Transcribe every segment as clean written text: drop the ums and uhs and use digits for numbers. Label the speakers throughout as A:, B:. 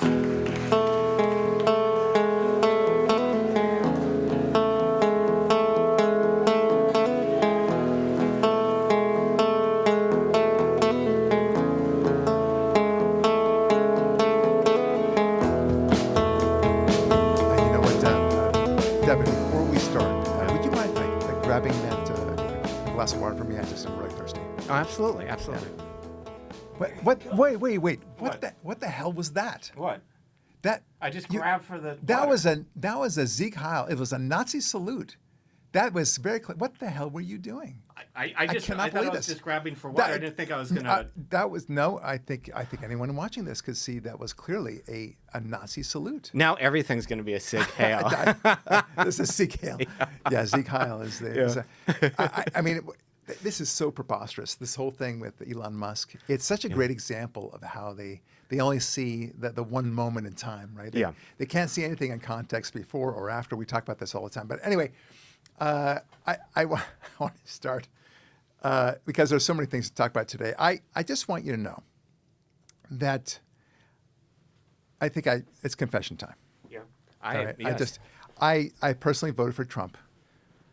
A: You know what, Devin, before we start, would you mind grabbing that glass of water for me? I'm just really thirsty.
B: Oh, absolutely, absolutely.
A: Wait.
B: What?
A: What the hell was that?
B: What?
A: That
B: I just grabbed for the.
A: That
B: water.
A: was a Sieg Heil. It was a Nazi salute. That was very clear. What the hell were you doing?
B: I
A: cannot
B: thought
A: believe
B: I was
A: this.
B: just grabbing for water. I didn't think I was gonna.
A: I think anyone watching this could see that was clearly a Nazi salute.
B: Now everything's gonna be a Sieg Heil.
A: This is Sieg Heil. Yeah, Sieg Heil is there.
B: Yeah.
A: I mean, this is so preposterous. This whole thing with Elon Musk. It's such a great example of how they only see the one moment in time, right? They can't see anything in context before or after. We talk about this all the time. But anyway, I want to start because there's so many things to talk about today. I just want you to know that I think it's confession time.
B: Yeah.
A: Yes. I personally voted for Trump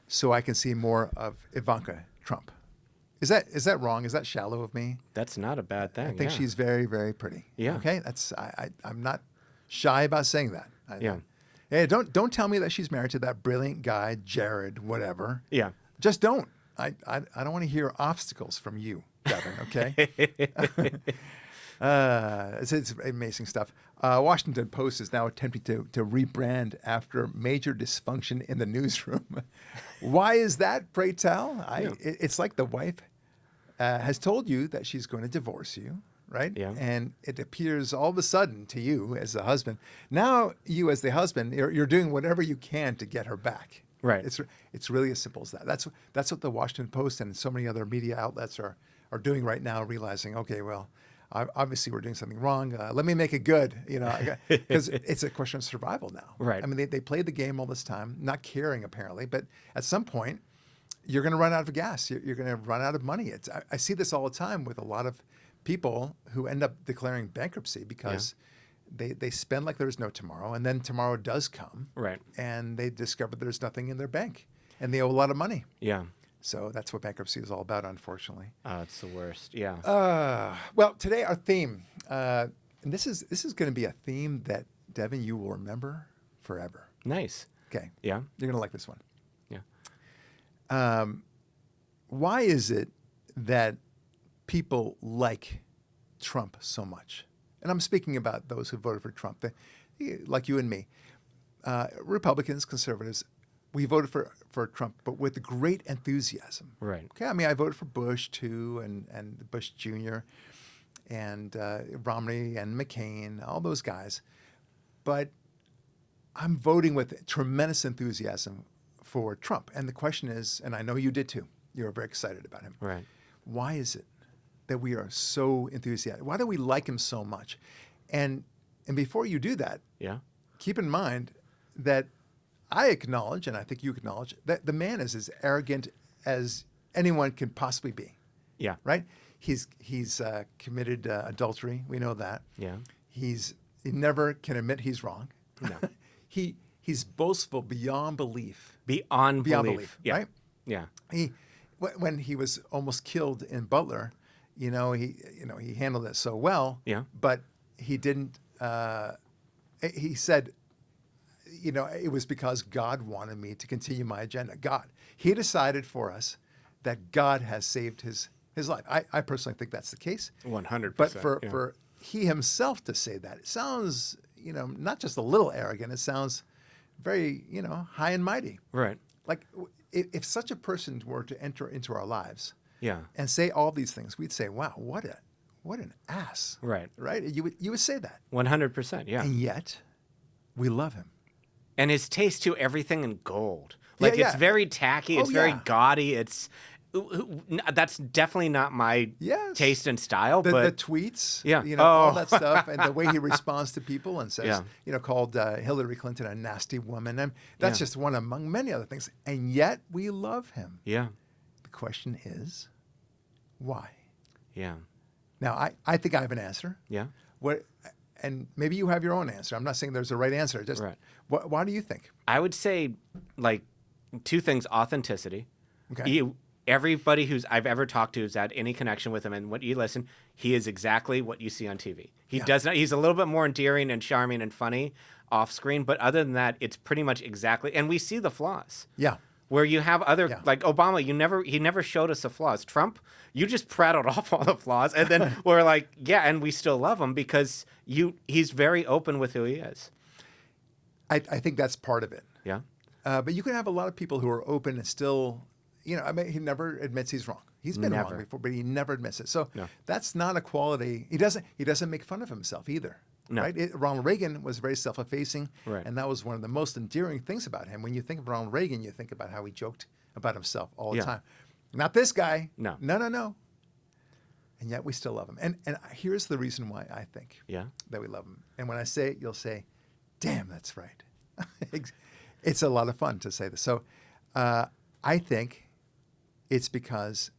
A: so I can see more of Ivanka Trump. Is that wrong? Is that shallow of me?
B: That's not a bad thing.
A: I think she's very, very pretty.
B: Yeah.
A: Okay. I'm not shy about saying that. Hey, don't tell me that she's married to that brilliant guy, Jared, whatever.
B: Yeah.
A: Just don't. I don't want to hear obstacles from you, Devin. Okay. It's amazing stuff. Washington Post is now attempting to rebrand after major dysfunction in the newsroom. Why is that, pray tell? It's like the wife has told you that she's going to divorce you, right?
B: Yeah.
A: And it appears all of a sudden to you as the husband. Now you as the husband, you're doing whatever you can to get her back.
B: Right.
A: It's really as simple as that. That's what the Washington Post and so many other media outlets are doing right now, realizing, okay, well, obviously we're doing something wrong. Let me make it good, because it's a question of survival now.
B: Right.
A: I mean, they played the game all this time, not caring apparently, but at some point you're going to run out of gas. You're going to run out of money. I see this all the time with a lot of people who end up declaring bankruptcy because they spend like there's no tomorrow, and then tomorrow does come.
B: Right.
A: And they discover there's nothing in their bank, and they owe a lot of money.
B: Yeah.
A: So that's what bankruptcy is all about, unfortunately.
B: Oh, it's the worst. Yeah.
A: Well, today our theme, and this is going to be a theme that, Devin, you will remember forever.
B: Nice.
A: Okay.
B: Yeah.
A: You're going to like this one.
B: Yeah.
A: Why is it that people like Trump so much? And I'm speaking about those who voted for Trump, like you and me. Republicans, conservatives, we voted for Trump, but with great enthusiasm.
B: Right.
A: Okay. I mean, I voted for Bush too, and Bush Jr. and Romney and McCain, all those guys. But I'm voting with tremendous enthusiasm for Trump. And the question is, and I know you did too. You were very excited about him.
B: Right.
A: Why is it that we are so enthusiastic? Why do we like him so much? And before you do that, keep in mind that I acknowledge, and I think you acknowledge, that the man is as arrogant as anyone can possibly be.
B: Yeah.
A: Right? He's committed adultery. We know that.
B: Yeah.
A: He never can admit he's wrong.
B: No.
A: He's boastful beyond belief.
B: Beyond belief. Yeah.
A: Right?
B: Yeah.
A: When he was almost killed in Butler, he handled it so well.
B: Yeah.
A: But he didn't. He said, it was because God wanted me to continue my agenda. God. He decided for us that God has saved his life. I personally think that's the case.
B: 100%.
A: But for he himself to say that, it sounds, not just a little arrogant. It sounds very, high and mighty.
B: Right.
A: Like if such a person were to enter into our lives and say all these things, we'd say, wow, what an ass.
B: Right.
A: Right? You would say that.
B: 100%. Yeah.
A: And yet we love him.
B: And his taste to everything in gold. Like it's very tacky. It's very gaudy. That's definitely not my taste and style.
A: The
B: but
A: tweets,
B: yeah,
A: all that stuff, and the way he responds to people and says, called Hillary Clinton a nasty woman. And that's just one among many other things. And yet we love him.
B: Yeah.
A: The question is, why?
B: Yeah.
A: Now, I think I have an answer.
B: Yeah.
A: and maybe you have your own answer. I'm not saying there's a right answer. Just why do you think?
B: I would say like two things: authenticity.
A: Okay.
B: Everybody I've ever talked to who's had any connection with him, and when you listen, he is exactly what you see on TV. He does not. He's a little bit more endearing and charming and funny off screen, but other than that, it's pretty much exactly. And we see the flaws.
A: Yeah.
B: Where you have other like Obama, he never showed us the flaws. Trump, you just prattled off all the flaws, and then we're like, and we still love him because he's very open with who he is.
A: I think that's part of it.
B: Yeah.
A: But you can have a lot of people who are open and still, I mean, he never admits he's wrong. He's been wrong before, but he never admits it. So that's not a quality. He doesn't make fun of himself either. No. Right? Ronald Reagan was very self-effacing, and that was one of the most endearing things about him. When you think of Ronald Reagan, you think about how he joked about himself all the time. Not this guy.
B: No.
A: And yet we still love him. And here's the reason why I think that we love him. And when I say it, you'll say, damn, that's right. It's a lot of fun to say this. So I think it's because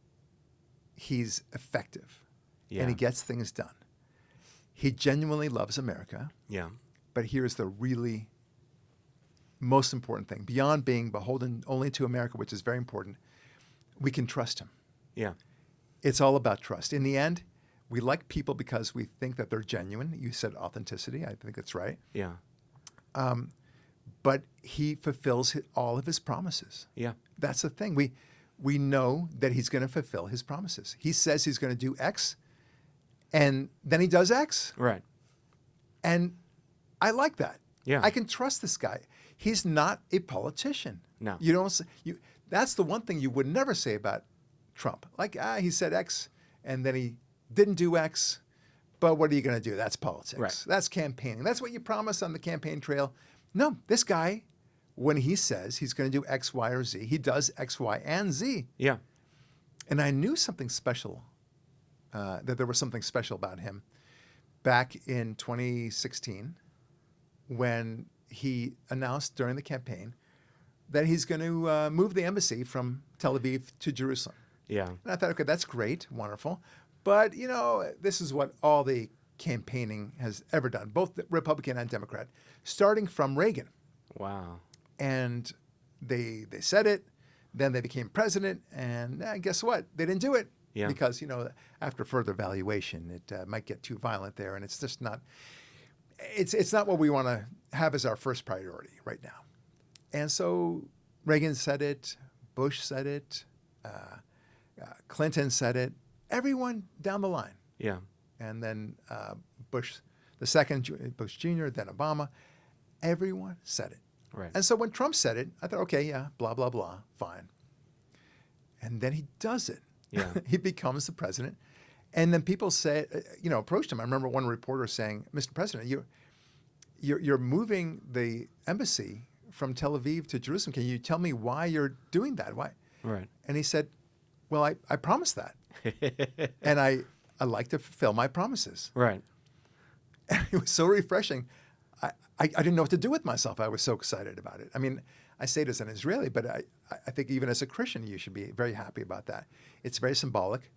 A: he's effective and he gets things done. He genuinely loves America.
B: Yeah.
A: But here's the really most important thing. Beyond being beholden only to America, which is very important, we can trust him.
B: Yeah.
A: It's all about trust. In the end, we like people because we think that they're genuine. You said authenticity. I think that's right.
B: Yeah.
A: But he fulfills all of his promises.
B: Yeah.
A: That's the thing. We know that he's going to fulfill his promises. He says he's going to do X, and then he does X.
B: Right.
A: And I like that.
B: Yeah.
A: I can trust this guy. He's not a politician.
B: No.
A: You don't say, that's the one thing you would never say about Trump. Like, he said X, and then he didn't do X, but what are you going to do? That's politics.
B: Right.
A: That's campaigning. That's what you promise on the campaign trail. No, this guy, when he says he's going to do X, Y, or Z, he does X, Y, and Z.
B: Yeah.
A: And I knew something special, that there was something special about him back in 2016 when he announced during the campaign that he's going to move the embassy from Tel Aviv to Jerusalem.
B: Yeah.
A: And I thought, okay, that's great, wonderful. But, this is what all the campaigning has ever done, both the Republican and Democrat, starting from Reagan.
B: Wow.
A: And they said it, then they became president, and guess what? They didn't do it.
B: Yeah.
A: Because, after further evaluation, it might get too violent there, and it's just not, it's not what we want to have as our first priority right now. And so Reagan said it, Bush said it, Clinton said it, everyone down the line.
B: Yeah.
A: And then Bush, the second, Bush Jr., then Obama, everyone said it.
B: Right.
A: And so when Trump said it, I thought, okay, yeah, blah, blah, blah, fine. And then he does it.
B: Yeah.
A: He becomes the president. And then people say, approached him. I remember one reporter saying, Mr. President, you're moving the embassy from Tel Aviv to Jerusalem. Can you tell me why you're doing that? Why?
B: Right.
A: And he said, well, I promised that. And I like to fulfill my promises.
B: Right.
A: And it was so refreshing. I didn't know what to do with myself. I was so excited about it. I mean, I say it as an Israeli, but I think even as a Christian, you should be very happy about that. It's very symbolic.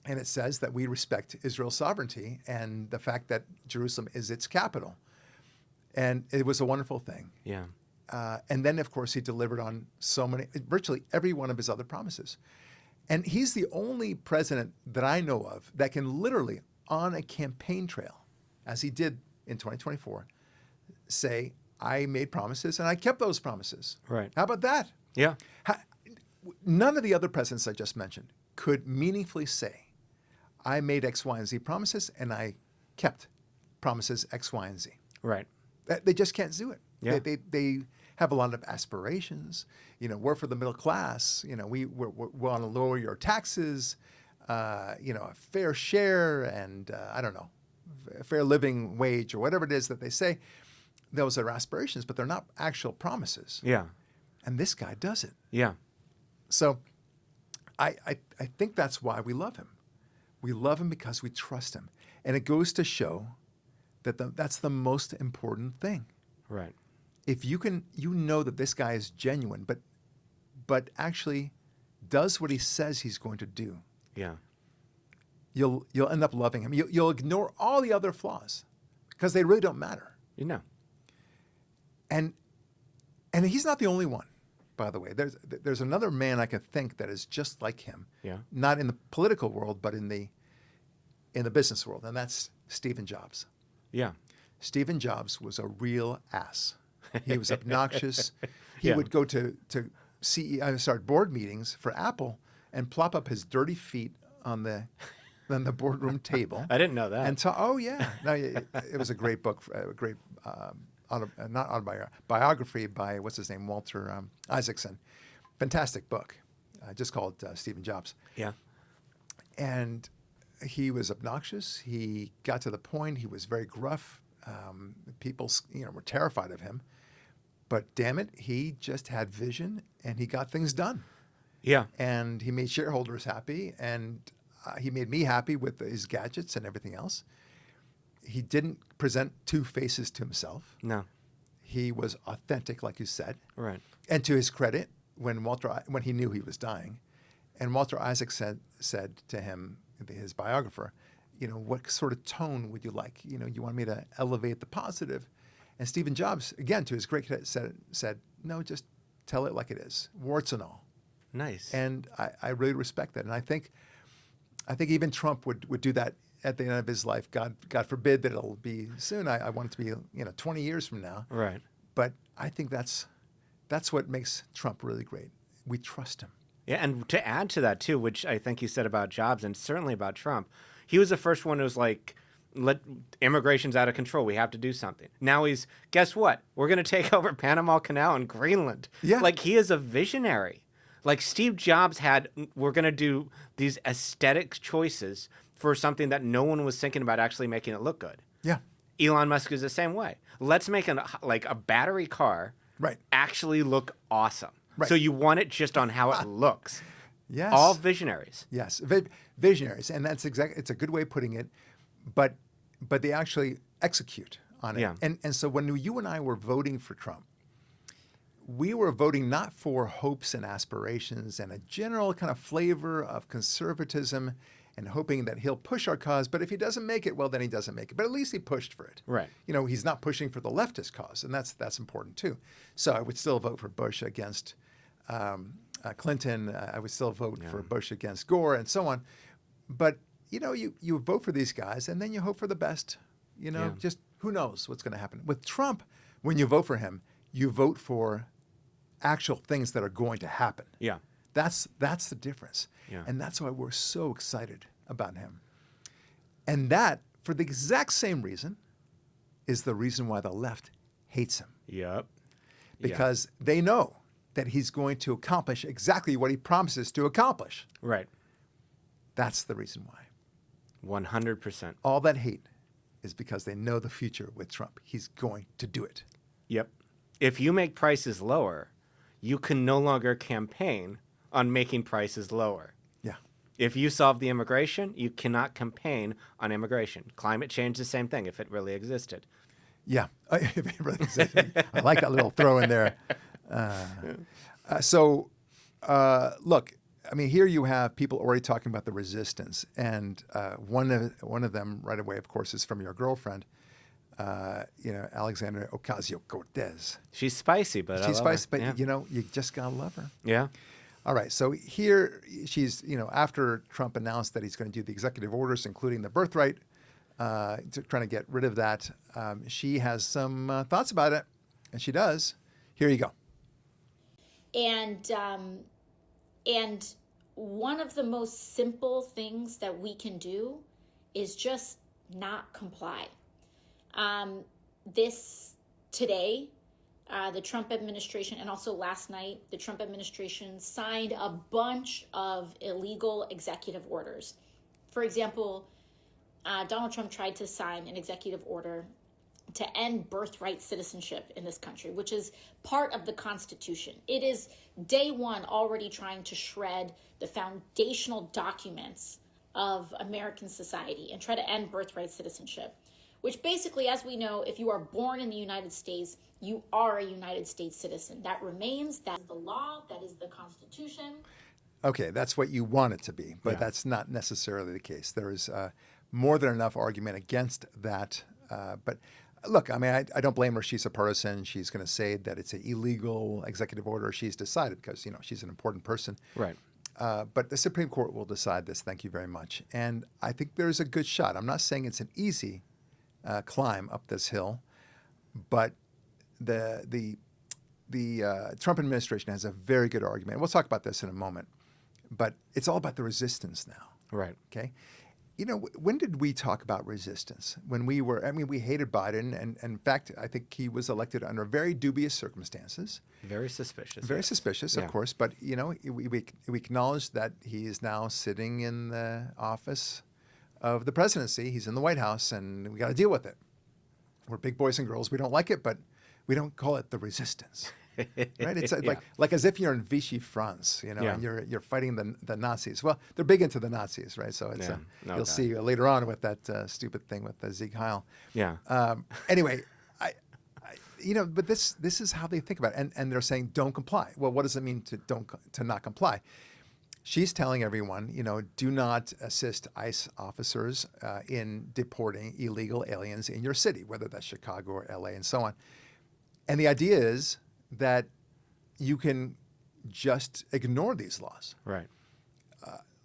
A: And it says that we respect Israel's sovereignty and the fact that Jerusalem is its capital. And it was a wonderful thing.
B: Yeah.
A: And then, of course, he delivered on virtually every one of his other promises. And he's the only president that I know of that can literally, on a campaign trail, as he did in 2024, say, I made promises and I kept those promises.
B: Right.
A: How about that?
B: Yeah.
A: None of the other presidents I just mentioned could meaningfully say, I made X, Y, and Z promises and I kept promises X, Y, and Z.
B: Right.
A: They just can't do it.
B: Yeah.
A: They have a lot of aspirations. We're for the middle class. We want to lower your taxes, a fair share and, I don't know, a fair living wage or whatever it is that they say. Those are aspirations, but they're not actual promises.
B: Yeah.
A: And this guy does it.
B: Yeah.
A: So I think that's why we love him. We love him because we trust him. And it goes to show that that's the most important thing.
B: Right.
A: If you know that this guy is genuine, but actually does what he says he's going to do.
B: Yeah.
A: You'll end up loving him. You'll ignore all the other flaws because they really don't matter.
B: You know.
A: And he's not the only one, by the way. There's another man I could think that is just like him.
B: Yeah.
A: Not in the political world, but in the business world, and that's Stephen Jobs.
B: Yeah.
A: Stephen Jobs was a real ass. He was obnoxious. He
B: Yeah.
A: would go to board meetings for Apple and plop up his dirty feet on the boardroom table.
B: I didn't know that.
A: And it was a great book, biography by what's his name, Walter Isaacson. Fantastic book, just called Stephen Jobs.
B: Yeah.
A: And he was obnoxious. He got to the point. He was very gruff. People, were terrified of him. But damn it, he just had vision, and he got things done.
B: Yeah.
A: And he made shareholders happy, and he made me happy with his gadgets and everything else. He didn't present two faces to himself.
B: No.
A: He was authentic, like you said.
B: Right.
A: And to his credit, when he knew he was dying, and Walter Isaacson said to him, his biographer, what sort of tone would you like? You want me to elevate the positive? And Stephen Jobs, again, to his great credit, said, no, just tell it like it is, warts and all.
B: Nice.
A: And I really respect that. And I think even Trump would do that at the end of his life. God forbid that it'll be soon. I want it to be 20 years from now.
B: Right.
A: But I think that's what makes Trump really great. We trust him.
B: Yeah, and to add to that too, which I think you said about Jobs and certainly about Trump, he was the first one who was like, immigration's out of control. We have to do something. Now guess what? We're going to take over Panama Canal and Greenland.
A: Yeah.
B: Like, he is a visionary. Like, Steve Jobs we're going to do these aesthetic choices for something that no one was thinking about actually making it look good.
A: Yeah.
B: Elon Musk is the same way. Let's make a battery car actually look awesome.
A: Right.
B: So you want it just on how it looks.
A: Yes.
B: All visionaries.
A: Yes. Visionaries. And it's a good way of putting it, but they actually execute on it.
B: Yeah.
A: And so when you and I were voting for Trump, we were voting not for hopes and aspirations and a general kind of flavor of conservatism and hoping that he'll push our cause. But if he doesn't make it, well, then he doesn't make it. But at least he pushed for it.
B: Right.
A: He's not pushing for the leftist cause, and that's important too. So I would still vote for Bush against Clinton. I would still vote for Bush against Gore, and so on. But you vote for these guys, and then you hope for the best. Just who knows what's going to happen with Trump? When you vote for him, you vote for actual things that are going to happen.
B: Yeah.
A: That's the difference.
B: Yeah.
A: And that's why we're so excited about him. And that, for the exact same reason, is the reason why the left hates him.
B: Yep.
A: Because they know that he's going to accomplish exactly what he promises to accomplish.
B: Right.
A: That's the reason why.
B: 100%.
A: All that hate is because they know the future with Trump. He's going to do it.
B: Yep. If you make prices lower, you can no longer campaign on making prices lower.
A: Yeah.
B: If you solve the immigration, you cannot campaign on immigration. Climate change, the same thing, if it really existed.
A: Yeah. If it really existed. I like that little throw in there. Look, I mean, here you have people already talking about the resistance. And one of them right away, of course, is from your girlfriend, Alexandria Ocasio-Cortez.
B: She's spicy, but
A: she's spicy, but
B: yeah.
A: You just gotta love her.
B: Yeah.
A: All right, so here she's, after Trump announced that he's going to do the executive orders, including the birthright, trying to get rid of that, she has some thoughts about it, and she does. Here you go.
C: And one of the most simple things that we can do is just not comply. Today, the Trump administration, and also last night, the Trump administration signed a bunch of illegal executive orders. For example, Donald Trump tried to sign an executive order to end birthright citizenship in this country, which is part of the Constitution. It is day one already trying to shred the foundational documents of American society and try to end birthright citizenship, which basically, as we know, if you are born in the United States, you are a United States citizen. That remains, that is the law, that is the Constitution.
A: Okay, that's what you want it to be, but that's not necessarily the case. There is more than enough argument against that But look, I mean, I don't blame her. She's a partisan. She's going to say that it's an illegal executive order. She's decided because, she's an important person.
B: Right.
A: But the Supreme Court will decide this. Thank you very much. And I think there's a good shot. I'm not saying it's an easy climb up this hill, but the Trump administration has a very good argument. We'll talk about this in a moment. But it's all about the resistance now.
B: Right.
A: Okay. When did we talk about resistance? When we hated Biden, and in fact, I think he was elected under very dubious circumstances.
B: Very suspicious.
A: Very suspicious, of course. But, we acknowledge that he is now sitting in the office of the presidency. He's in the White House, and we got to deal with it. We're big boys and girls. We don't like it, but we don't call it the resistance. Right? It's like as if you're in Vichy France, and you're fighting the Nazis. Well, they're big into the Nazis, right? So it's you'll see later on with that stupid thing with Sieg Heil.
B: Yeah.
A: Anyway, but this is how they think about it, and they're saying don't comply. Well, what does it mean to not comply? She's telling everyone, do not assist ICE officers in deporting illegal aliens in your city, whether that's Chicago or LA and so on. And the idea is that you can just ignore these laws.
B: Right.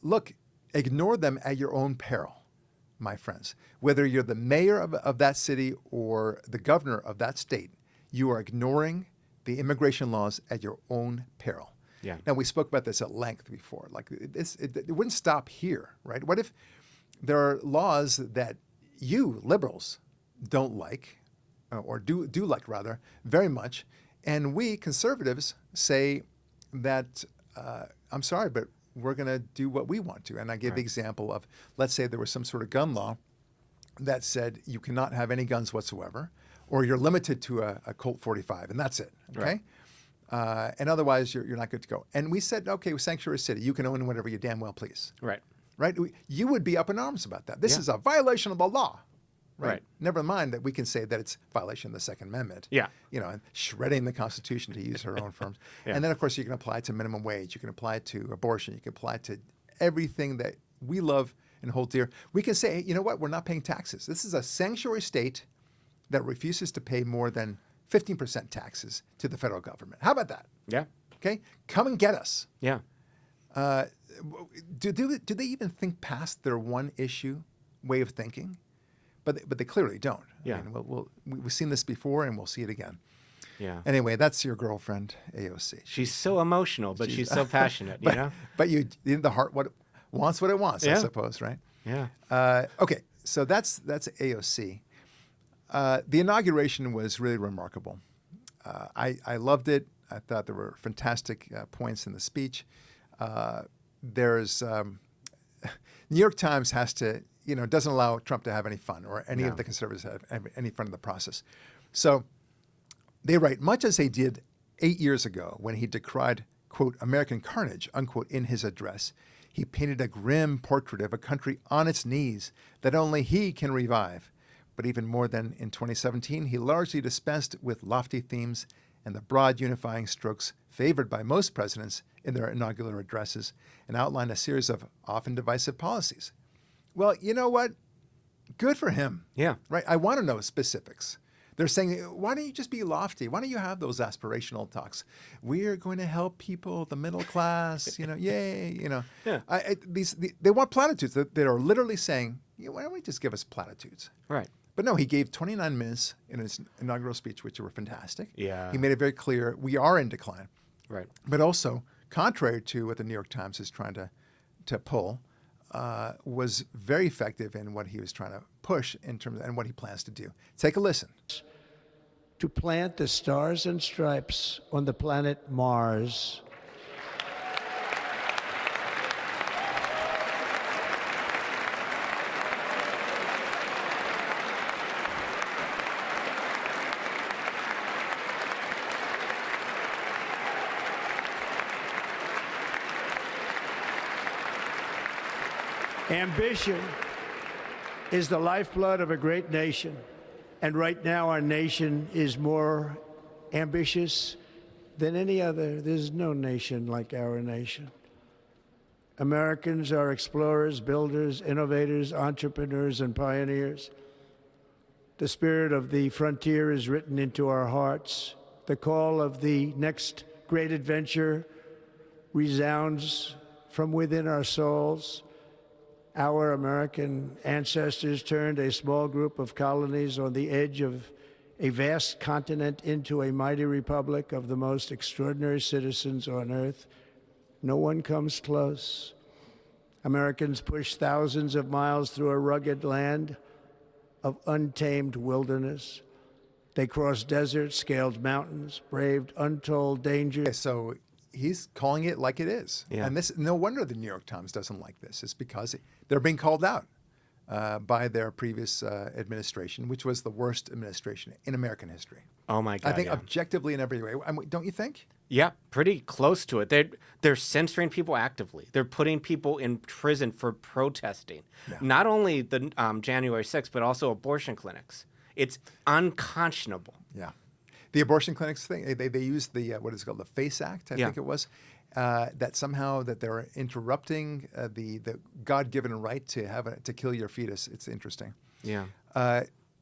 A: Look, ignore them at your own peril, my friends. Whether you're the mayor of that city or the governor of that state, you are ignoring the immigration laws at your own peril.
B: Yeah.
A: Now, we spoke about this at length before. Like, it wouldn't stop here, right? What if there are laws that you, liberals, don't like, or do like, rather, very much, and we, conservatives, say that, I'm sorry, but we're going to do what we want to. And I gave the example of, let's say there was some sort of gun law that said you cannot have any guns whatsoever, or you're limited to a Colt 45, and that's it, okay? Right. And otherwise, you're not good to go. And we said, okay, Sanctuary City, you can own whatever you damn well please.
B: Right.
A: Right? You would be up in arms about that. This is a violation of the law. Right. Never mind that we can say that it's violation of the Second Amendment.
B: Yeah.
A: And shredding the Constitution, to use her own terms. And then, of course, you can apply it to minimum wage. You can apply it to abortion. You can apply it to everything that we love and hold dear. We can say, hey, you know what? We're not paying taxes. This is a sanctuary state that refuses to pay more than 15% taxes to the federal government. How about that?
B: Yeah.
A: Okay? Come and get us.
B: Yeah.
A: Do they even think past their one issue way of thinking? But they clearly don't.
B: Yeah.
A: I mean, we've seen this before, and we'll see it again.
B: Yeah.
A: Anyway, that's your girlfriend, AOC.
B: She's so emotional, but she's so passionate, you know?
A: But the heart wants what it wants, I suppose, right?
B: Yeah.
A: Okay, so that's AOC. The inauguration was really remarkable. I loved it. I thought there were fantastic points in the speech. There's New York Times has to, doesn't allow Trump to have any fun, or any of the conservatives have any fun in the process. So they write, much as they did 8 years ago when he decried, quote, American carnage, unquote, in his address, he painted a grim portrait of a country on its knees that only he can revive. But even more than in 2017, he largely dispensed with lofty themes and the broad unifying strokes favored by most presidents in their inaugural addresses, and outlined a series of often divisive policies. Well, you know what? Good for him.
B: Yeah.
A: Right? I want to know specifics. They're saying, why don't you just be lofty? Why don't you have those aspirational talks? We are going to help people, the middle class, yay,
B: Yeah.
A: They want platitudes. They are literally saying, why don't we just give us platitudes?
B: Right.
A: But no, he gave 29 minutes in his inaugural speech, which were fantastic.
B: Yeah.
A: He made it very clear we are in decline.
B: Right.
A: But also, contrary to what the New York Times is trying to pull, was very effective in what he was trying to push in terms and what he plans to do. Take a listen.
D: To plant the stars and stripes on the planet Mars. Ambition is the lifeblood of a great nation. And right now, our nation is more ambitious than any other. There's no nation like our nation. Americans are explorers, builders, innovators, entrepreneurs, and pioneers. The spirit of the frontier is written into our hearts. The call of the next great adventure resounds from within our souls. Our American ancestors turned a small group of colonies on the edge of a vast continent into a mighty republic of the most extraordinary citizens on earth. No one comes close. Americans pushed thousands of miles through a rugged land of untamed wilderness. They crossed deserts, scaled mountains, braved untold dangers.
A: So he's calling it like it is.
B: Yeah.
A: And this, no wonder the New York Times doesn't like this. It's because they're being called out by their previous administration, which was the worst administration in American history.
B: Oh my God!
A: I think
B: yeah.
A: objectively in every way. Don't you think?
B: Yeah, pretty close to it. They're censoring people actively. They're putting people in prison for protesting.
A: Yeah.
B: Not only the January 6th, but also abortion clinics. It's unconscionable.
A: Yeah. The abortion clinics thing, they used the, what is it called, the FACE Act, I think it was, that somehow that they're interrupting the God-given right to kill your fetus. It's interesting.
B: Yeah.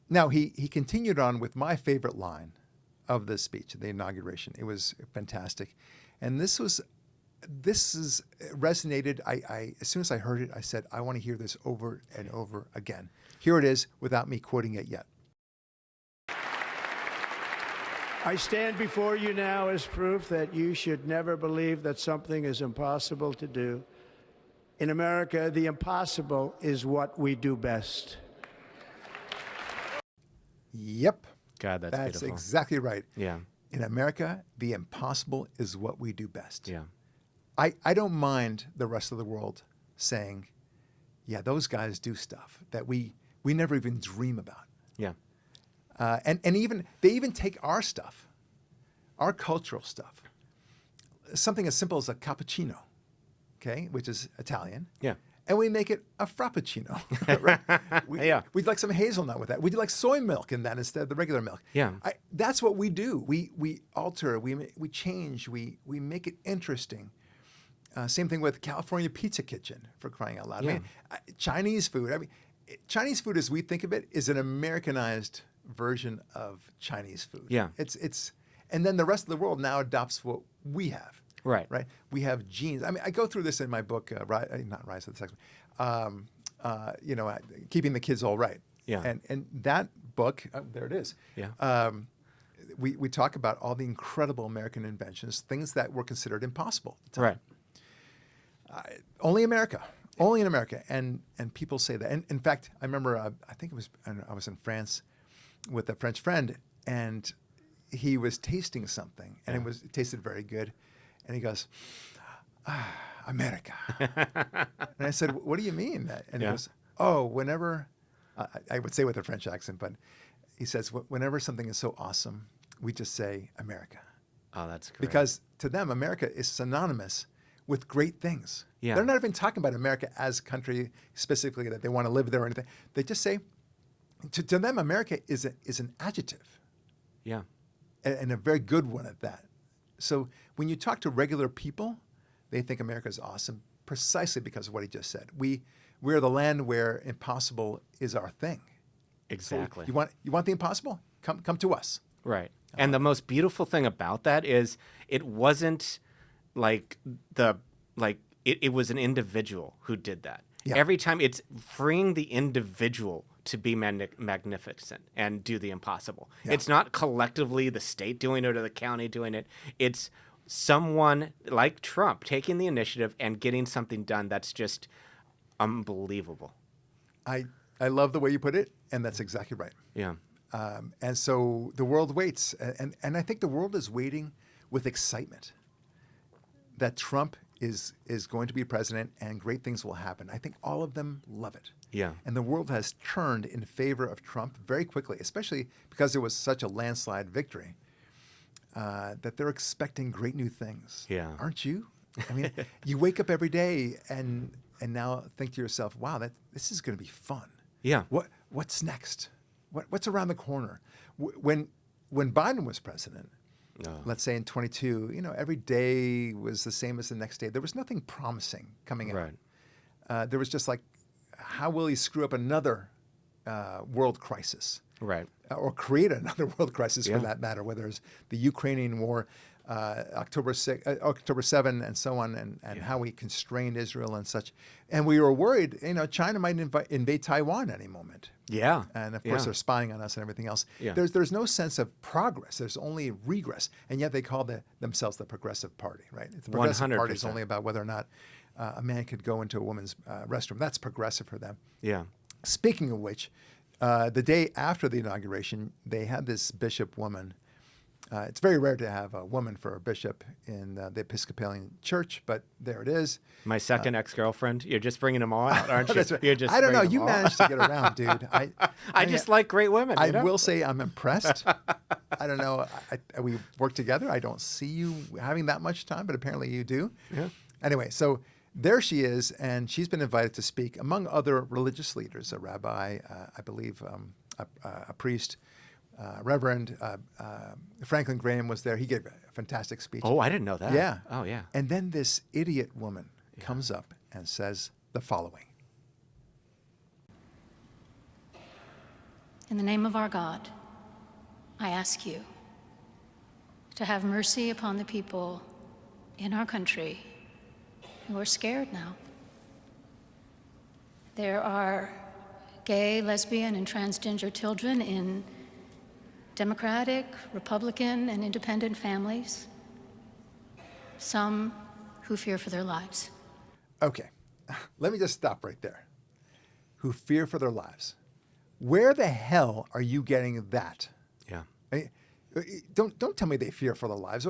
A: Now, he continued on with my favorite line of the speech, the inauguration. It was fantastic. And this resonated. I as soon as I heard it, I said, I want to hear this over and over again. Here it is without me quoting it yet.
D: I stand before you now as proof that you should never believe that something is impossible to do. In America, the impossible is what we do best.
A: Yep.
B: God, that's beautiful.
A: Exactly right.
B: Yeah.
A: In America, the impossible is what we do best.
B: Yeah.
A: I don't mind the rest of the world saying, yeah, those guys do stuff that we never even dream about.
B: Yeah.
A: And even they even take our stuff, our cultural stuff, something as simple as a cappuccino, okay, which is Italian.
B: Yeah.
A: And we make it a frappuccino. Right?
B: Yeah.
A: We'd like some hazelnut with that. We'd like soy milk in that instead of the regular milk.
B: Yeah.
A: That's what we do. We alter, we change, we make it interesting. Same thing with California Pizza Kitchen, for crying out loud.
B: Yeah.
A: I mean, Chinese food. I mean, Chinese food, as we think of it, is an Americanized version of Chinese food.
B: Yeah.
A: It's and then the rest of the world now adopts what we have.
B: Right.
A: Right. We have genes. I mean, I go through this in my book, not Rise of the Sexman, Keeping the Kids All Right.
B: Yeah.
A: And that book, there it is.
B: Yeah.
A: We talk about all the incredible American inventions, things that were considered impossible at the time.
B: Right.
A: Only America. Only in America. And people say that. And in fact, I remember, I think I was in France with a French friend, and he was tasting something, and it tasted very good. And he goes, America. And I said, what do you mean? And he goes, whenever, I would say with a French accent, but he says, whenever something is so awesome, we just say America.
B: Oh, that's great.
A: Because to them, America is synonymous with great things.
B: Yeah.
A: They're not even talking about America as a country specifically that they want to live there or anything. They just say, to them, America is an adjective.
B: Yeah.
A: And a very good one at that. So when you talk to regular people, they think America is awesome precisely because of what he just said. We're the land where impossible is our thing.
B: Exactly.
A: So you want the impossible? Come to us.
B: Right. And the most beautiful thing about that is it wasn't like it was an individual who did that.
A: Yeah.
B: Every time it's freeing the individual to be magnificent and do the impossible.
A: Yeah.
B: It's not collectively the state doing it or the county doing it. It's someone like Trump taking the initiative and getting something done that's just unbelievable.
A: I love the way you put it, and that's exactly right.
B: Yeah.
A: And so the world waits, and I think the world is waiting with excitement that Trump is going to be president and great things will happen. I think all of them love it.
B: Yeah.
A: And the world has turned in favor of Trump very quickly, especially because it was such a landslide victory, that they're expecting great new things.
B: Yeah.
A: Aren't you? I mean, you wake up every day and now think to yourself, wow, this is going to be fun.
B: Yeah.
A: What's next? What's around the corner? When Biden was president, let's say in 22, every day was the same as the next day. There was nothing promising coming out.
B: Right.
A: There was just like, how will he screw up another world crisis?
B: Right.
A: Or create another world crisis for that matter, whether it's the Ukrainian war, October 7, and so on, and how we constrained Israel and such. And we were worried, China might invade Taiwan any moment.
B: Yeah.
A: And of course, they're spying on us and everything else.
B: Yeah.
A: There's no sense of progress. There's only regress. And yet they call themselves the Progressive Party, right? The Progressive
B: 100%.
A: Party is only about whether or not a man could go into a woman's restroom. That's progressive for them.
B: Yeah.
A: Speaking of which, the day after the inauguration, they had this bishop woman. It's very rare to have a woman for a bishop in the Episcopalian Church, but there it is.
B: My second ex-girlfriend. You're just bringing them all out, aren't you?
A: That's right.
B: You're just
A: I don't know.
B: bringing
A: You
B: them all
A: managed to get around, dude.
B: I just like great women.
A: I will say I'm impressed. I don't know. We work together. I don't see you having that much time, but apparently you do.
B: Yeah.
A: Anyway, so there she is, and she's been invited to speak among other religious leaders, a rabbi, I believe a priest, Reverend Franklin Graham was there. He gave a fantastic speech.
B: Oh, I didn't know that.
A: Yeah.
B: Oh, yeah.
A: And then this idiot woman comes up and says the following.
E: In the name of our God, I ask you to have mercy upon the people in our country who are scared now. There are gay, lesbian, and transgender children in Democratic, Republican, and independent families, some who fear for their lives.
A: Okay, let me just stop right there. Who fear for their lives. Where the hell are you getting that?
B: Yeah.
A: Don't tell me they fear for their lives.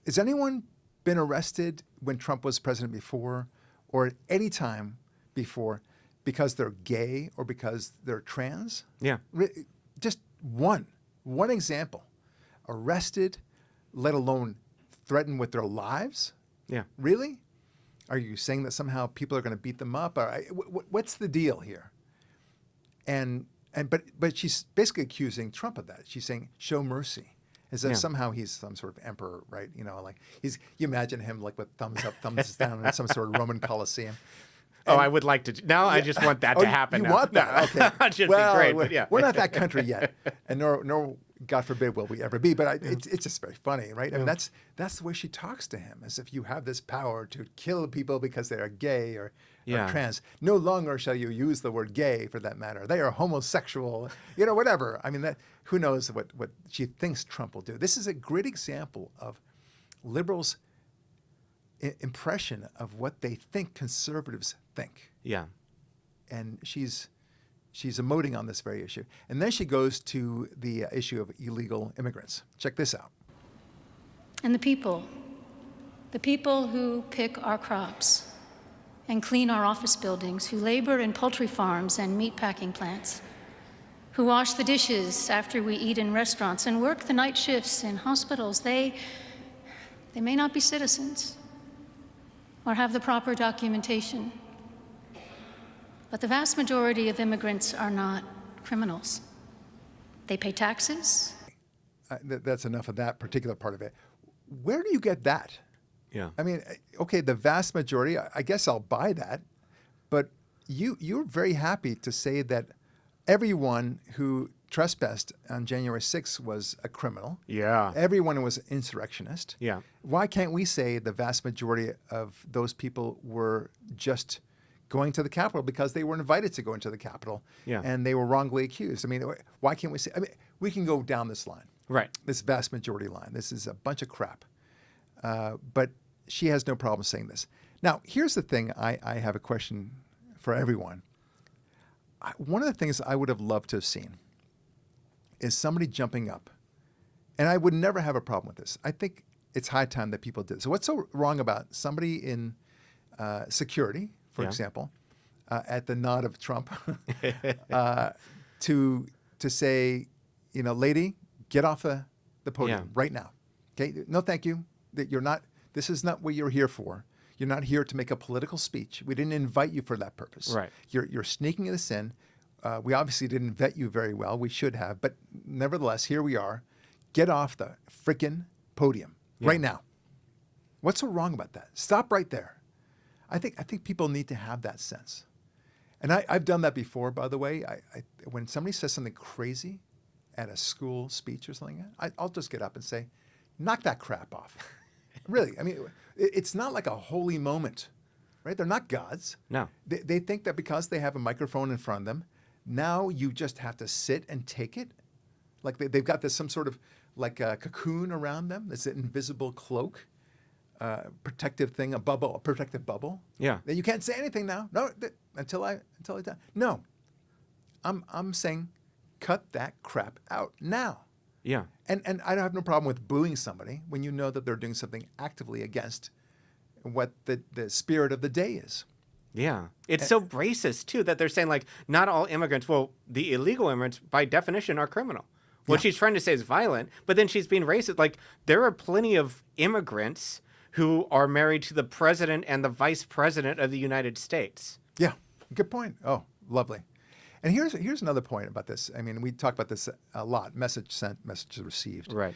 A: Has anyone been arrested when Trump was president before, or at any time before, because they're gay or because they're trans?
B: Yeah.
A: Just one example. Arrested, let alone threatened with their lives?
B: Yeah.
A: Really? Are you saying that somehow people are going to beat them up? What's the deal here? But she's basically accusing Trump of that. She's saying, show mercy. As if somehow he's some sort of emperor, right? Like you imagine him like with thumbs up, thumbs down in some sort of Roman Colosseum.
B: And, I would like to. Now I just want that to happen.
A: You
B: now.
A: want that? Okay.
B: That should be great. But yeah.
A: We're not that country yet, and nor God forbid will we ever be. But it's just very funny, right? I mean, that's the way she talks to him, as if you have this power to kill people because they are gay or trans. No longer shall you use the word gay for that matter. They are homosexual, whatever. I mean, who knows what she thinks Trump will do. This is a great example of liberals' impression of what they think conservatives think.
B: Yeah.
A: And she's emoting on this very issue. And then she goes to the issue of illegal immigrants. Check this out.
E: And the people who pick our crops and clean our office buildings, who labor in poultry farms and meat packing plants, who wash the dishes after we eat in restaurants and work the night shifts in hospitals, they may not be citizens or have the proper documentation. But the vast majority of immigrants are not criminals. They pay taxes.
A: That's enough of that particular part of it. Where do you get that?
B: Yeah.
A: I mean, okay, the vast majority, I guess I'll buy that. But you're very happy to say that everyone who trespassed on January 6th was a criminal.
B: Yeah.
A: Everyone was an insurrectionist.
B: Yeah.
A: Why can't we say the vast majority of those people were just going to the Capitol because they were invited to go into the Capitol and they were wrongly accused? I mean, why can't we say, we can go down this line.
B: Right.
A: This vast majority line. This is a bunch of crap. But she has no problem saying this. Now, here's the thing. I have a question for everyone. One of the things I would have loved to have seen is somebody jumping up. And I would never have a problem with this. I think it's high time that people did. So what's so wrong about somebody in security, for example, at the nod of Trump, to say, lady, get off the podium right now. Okay? No, thank you. This is not what you're here for. You're not here to make a political speech. We didn't invite you for that purpose.
B: Right.
A: You're sneaking this in. We obviously didn't vet you very well. We should have. But nevertheless, here we are. Get off the frickin' podium right now. What's so wrong about that? Stop right there. I think people need to have that sense. And I've done that before, by the way. When somebody says something crazy at a school speech or something, I'll just get up and say, knock that crap off. Really. I mean, it's not like a holy moment, right? They're not gods.
B: No.
A: They think that because they have a microphone in front of them, now you just have to sit and take it. Like they've got this some sort of like a cocoon around them. It's an invisible cloak, protective thing, a protective bubble.
B: Yeah.
A: That you can't say anything now. No, until I die. No. I'm saying, cut that crap out now.
B: Yeah.
A: And I don't have no problem with booing somebody when you know that they're doing something actively against what the spirit of the day is.
B: Yeah. It's so racist, too, that they're saying, like, not all immigrants, well, the illegal immigrants, by definition, are criminal. What she's trying to say is violent, but then she's being racist. Like, there are plenty of immigrants who are married to the president and the vice president of the United States.
A: Yeah. Good point. Oh, lovely. And here's another point about this. I mean, we talk about this a lot. Message sent, message received.
B: Right.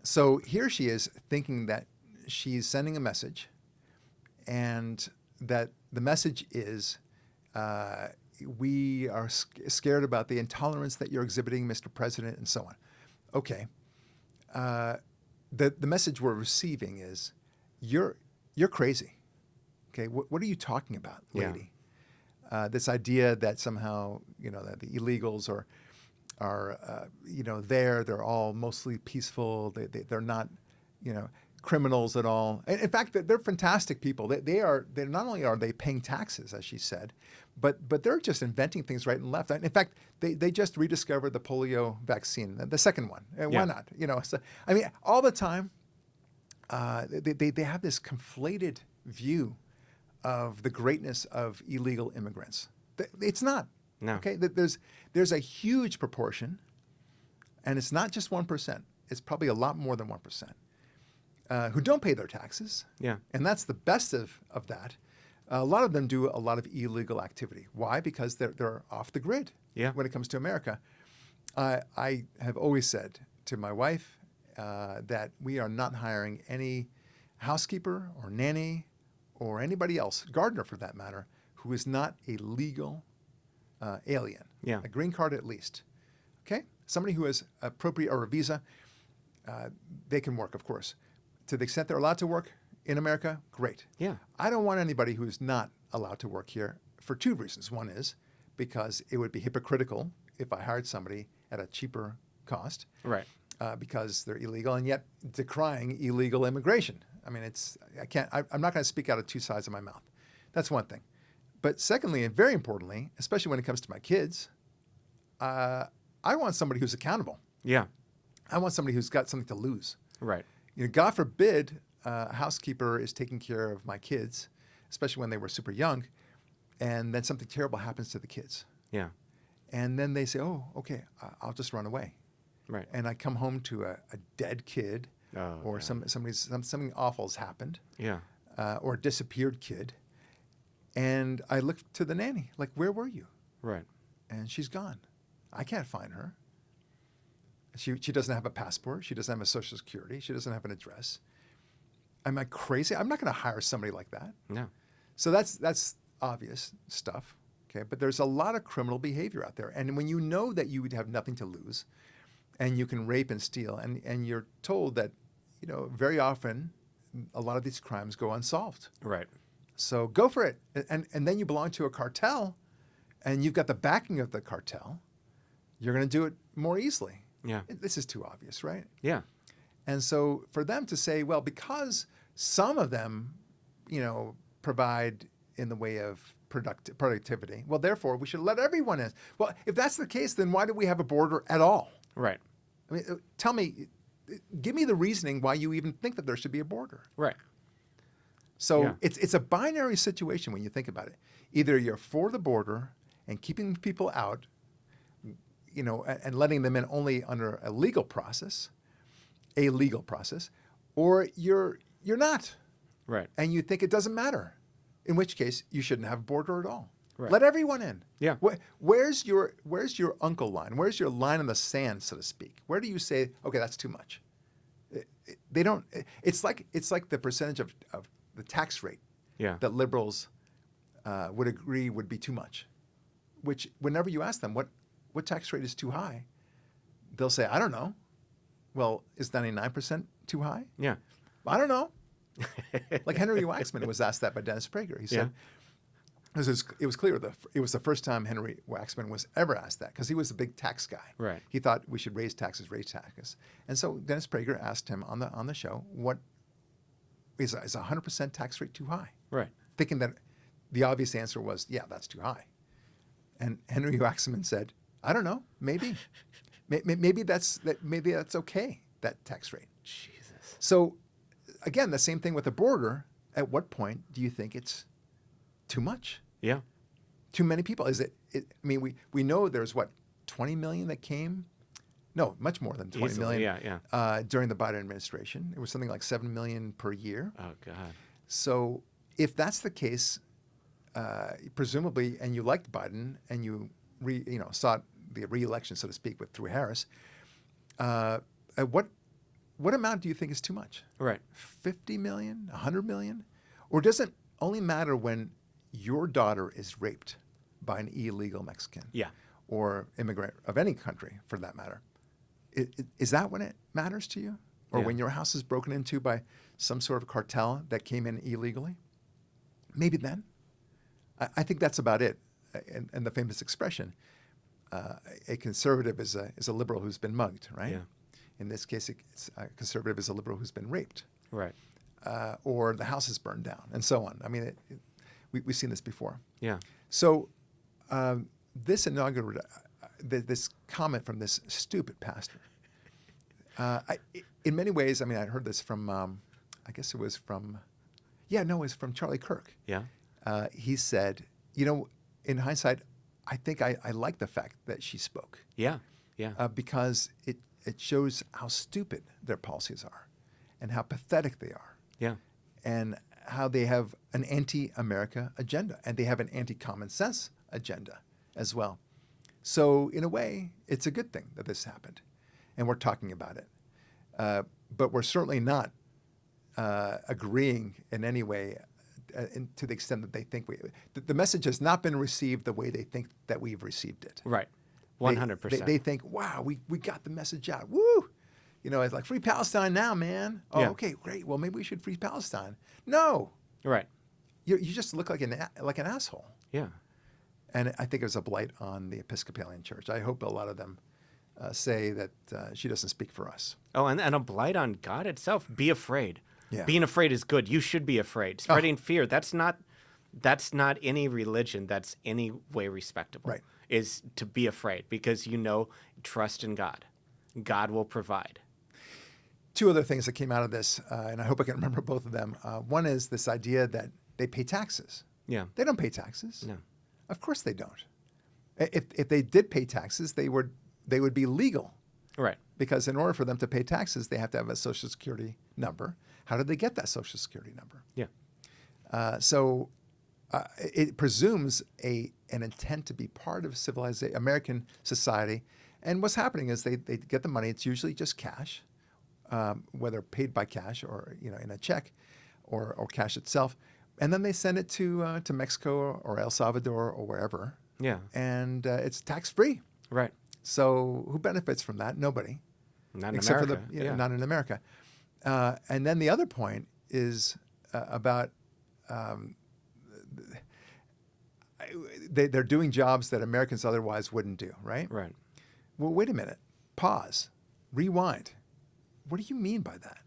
A: So here she is thinking that she's sending a message and that the message is, we are scared about the intolerance that you're exhibiting, Mr. President, and so on. Okay. The message we're receiving is, you're crazy. Okay. What are you talking about, lady?
B: Yeah.
A: This idea that somehow, that the illegals are they're all mostly peaceful. They're not, criminals at all. In fact, they're fantastic people. They're not only are they paying taxes, as she said, but they're just inventing things right and left. In fact, they just rediscovered the polio vaccine, the second one. Why not? So, I mean, all the time, they have this conflated view of the greatness of illegal immigrants. It's not.
B: No.
A: Okay. There's a huge proportion, and it's not just 1%. It's probably a lot more than 1%, who don't pay their taxes.
B: Yeah.
A: And that's the best of that. A lot of them do a lot of illegal activity. Why? Because they're off the grid.
B: Yeah.
A: When it comes to America. I have always said to my wife that we are not hiring any housekeeper or nanny or anybody else, gardener for that matter, who is not a legal alien.
B: Yeah.
A: A green card at least. Okay? Somebody who has appropriate or a visa, they can work, of course. To the extent they're allowed to work in America, great.
B: Yeah.
A: I don't want anybody who's not allowed to work here for two reasons. One is because it would be hypocritical if I hired somebody at a cheaper cost.
B: Right.
A: Because they're illegal and yet decrying illegal immigration. I mean, I'm not going to speak out of two sides of my mouth. That's one thing. But secondly, and very importantly, especially when it comes to my kids, I want somebody who's accountable.
B: Yeah.
A: I want somebody who's got something to lose.
B: Right.
A: God forbid a housekeeper is taking care of my kids, especially when they were super young, and then something terrible happens to the kids.
B: Yeah.
A: And then they say, oh, okay, I'll just run away.
B: Right.
A: And I come home to a dead kid, or something awful's happened, or a disappeared kid, and I look to the nanny, like, where were you?
B: Right.
A: And she's gone. I can't find her. She doesn't have a passport. She doesn't have a social security. She doesn't have an address. Am I crazy? I'm not going to hire somebody like that.
B: No.
A: So that's obvious stuff. Okay, but there's a lot of criminal behavior out there, and when you know that you would have nothing to lose, and you can rape and steal, and you're told that, very often a lot of these crimes go unsolved.
B: Right.
A: So go for it. And then you belong to a cartel, and you've got the backing of the cartel. You're going to do it more easily.
B: Yeah.
A: This is too obvious, right?
B: Yeah.
A: And so for them to say, well, because some of them, provide in the way of productivity, well, therefore, we should let everyone in. Well, if that's the case, then why do we have a border at all?
B: Right.
A: I mean, tell me, give me the reasoning why you even think that there should be a border.
B: Right.
A: So it's a binary situation when you think about it. Either you're for the border and keeping people out, and letting them in only under a legal process, or you're not.
B: Right.
A: And you think it doesn't matter, in which case you shouldn't have a border at all.
B: Right.
A: Let everyone in.
B: Yeah.
A: Where's your uncle line? Where's your line in the sand, so to speak? Where do you say, okay, that's too much? They don't. It's like the percentage of the tax rate that liberals would agree would be too much. which whenever you ask them what tax rate is too high, they'll say, I don't know. Well, is 99% too high?
B: Yeah.
A: I don't know. Like Henry Waxman was asked that by Dennis Prager. He said, it was clear it was the first time Henry Waxman was ever asked that, because he was a big tax guy.
B: Right.
A: He thought we should raise taxes. And so Dennis Prager asked him on the show, what is 100% tax rate too high?
B: Right.
A: Thinking that the obvious answer was, yeah, that's too high. And Henry Waxman said, I don't know, maybe. Maybe that's okay, that tax rate.
B: Jesus.
A: So again, the same thing with the border. At what point do you think it's too much?
B: Yeah.
A: Too many people? I mean, we know there's 20 million that came? No, much more than 20
B: Easily,
A: million. During the Biden administration. It was something like 7 million per year.
B: Oh, God.
A: So if that's the case, presumably, and you liked Biden and you sought the re-election, so to speak, through Harris, what amount do you think is too much?
B: Right.
A: 50 million, 100 million? Or does it only matter when your daughter is raped by an illegal Mexican?
B: Yeah.
A: Or immigrant of any country, for that matter? Is that when it matters to you? Or when your house is broken into by some sort of cartel that came in illegally? Maybe then. I think that's about it. And the famous expression, a conservative is a liberal who's been mugged, right?
B: Yeah.
A: In this case, a conservative is a liberal who's been raped.
B: Right.
A: Or the house is burned down, and so on. I mean, we've seen this before.
B: Yeah.
A: So this inaugural, this comment from this stupid pastor, in many ways, I mean, I heard this from, I guess it was from Charlie Kirk.
B: Yeah.
A: He said, in hindsight, I think I like the fact that she spoke.
B: Yeah. Yeah.
A: Because it shows how stupid their policies are and how pathetic they are.
B: Yeah.
A: And how they have an anti-America agenda, and they have an anti-common sense agenda as well. So in a way, it's a good thing that this happened, and we're talking about it. But we're certainly not agreeing in any way to the extent that they think the message has not been received the way they think that we've received it.
B: Right. 100%.
A: They think, wow, we got the message out. Woo! It's like, free Palestine now, man. Oh, okay, great. Well, maybe we should free Palestine. No.
B: Right.
A: You just look like an asshole.
B: Yeah.
A: And I think it was a blight on the Episcopalian Church. I hope a lot of them say that she doesn't speak for us.
B: Oh, and a blight on God itself. Be afraid.
A: Yeah.
B: Being afraid is good. You should be afraid. Spreading fear, that's not any religion that's any way respectable.
A: Right.
B: Is to be afraid, because trust in God. God will provide.
A: Two other things that came out of this, and I hope I can remember both of them. One is this idea that they pay taxes.
B: Yeah.
A: They don't pay taxes.
B: No.
A: Of course they don't. If they did pay taxes, they would be legal.
B: Right.
A: Because in order for them to pay taxes, they have to have a Social Security number. How did they get that Social Security number?
B: Yeah.
A: So it presumes an intent to be part of civilization, American society. And what's happening is they get the money. It's usually just cash, whether paid by cash or in a check, or cash itself, and then they send it to Mexico or El Salvador or wherever.
B: Yeah.
A: And it's tax free.
B: Right.
A: So who benefits from that? Nobody.
B: Not in
A: except
B: America.
A: for not in America. And then the other point is about they're doing jobs that Americans otherwise wouldn't do, right?
B: Right.
A: Well, wait a minute. Pause. Rewind. What do you mean by that?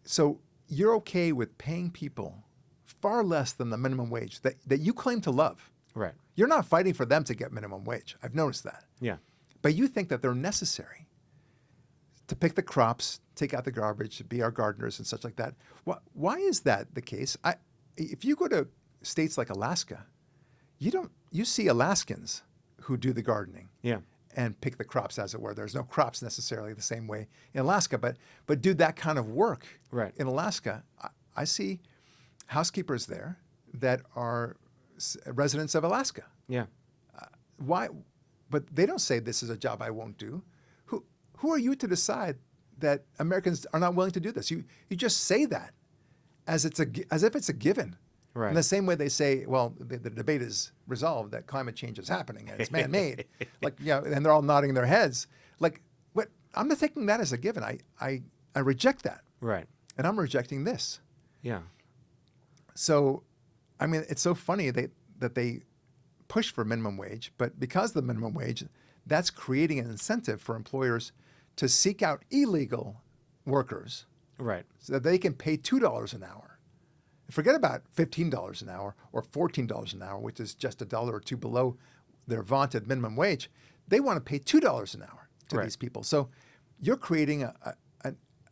A: So you're okay with paying people far less than the minimum wage that you claim to love.
B: Right.
A: You're not fighting for them to get minimum wage. I've noticed that.
B: Yeah.
A: But you think that they're necessary to pick the crops, take out the garbage, be our gardeners and such like that. Why is that the case? If you go to states like Alaska, you see Alaskans who do the gardening.
B: Yeah.
A: And pick the crops, as it were. There's no crops necessarily the same way in Alaska, but do that kind of work.
B: Right.
A: In Alaska. I see housekeepers there that are residents of Alaska.
B: Yeah.
A: Why? But they don't say this is a job I won't do. Who are you to decide that Americans are not willing to do this? You just say that as if it's a given.
B: Right.
A: In the same way they say, well, the debate is resolved that climate change is happening and it's man-made. And they're all nodding their heads. Like, what? I'm not taking that as a given. I reject that.
B: Right.
A: And I'm rejecting this.
B: Yeah.
A: So, I mean, it's so funny that they push for minimum wage, but because of the minimum wage, that's creating an incentive for employers to seek out illegal workers,
B: Right.
A: so that they can pay $2 an hour. Forget about $15 an hour or $14 an hour, which is just $1 or $2 below their vaunted minimum wage. They want to pay $2 an hour to these people. So you're creating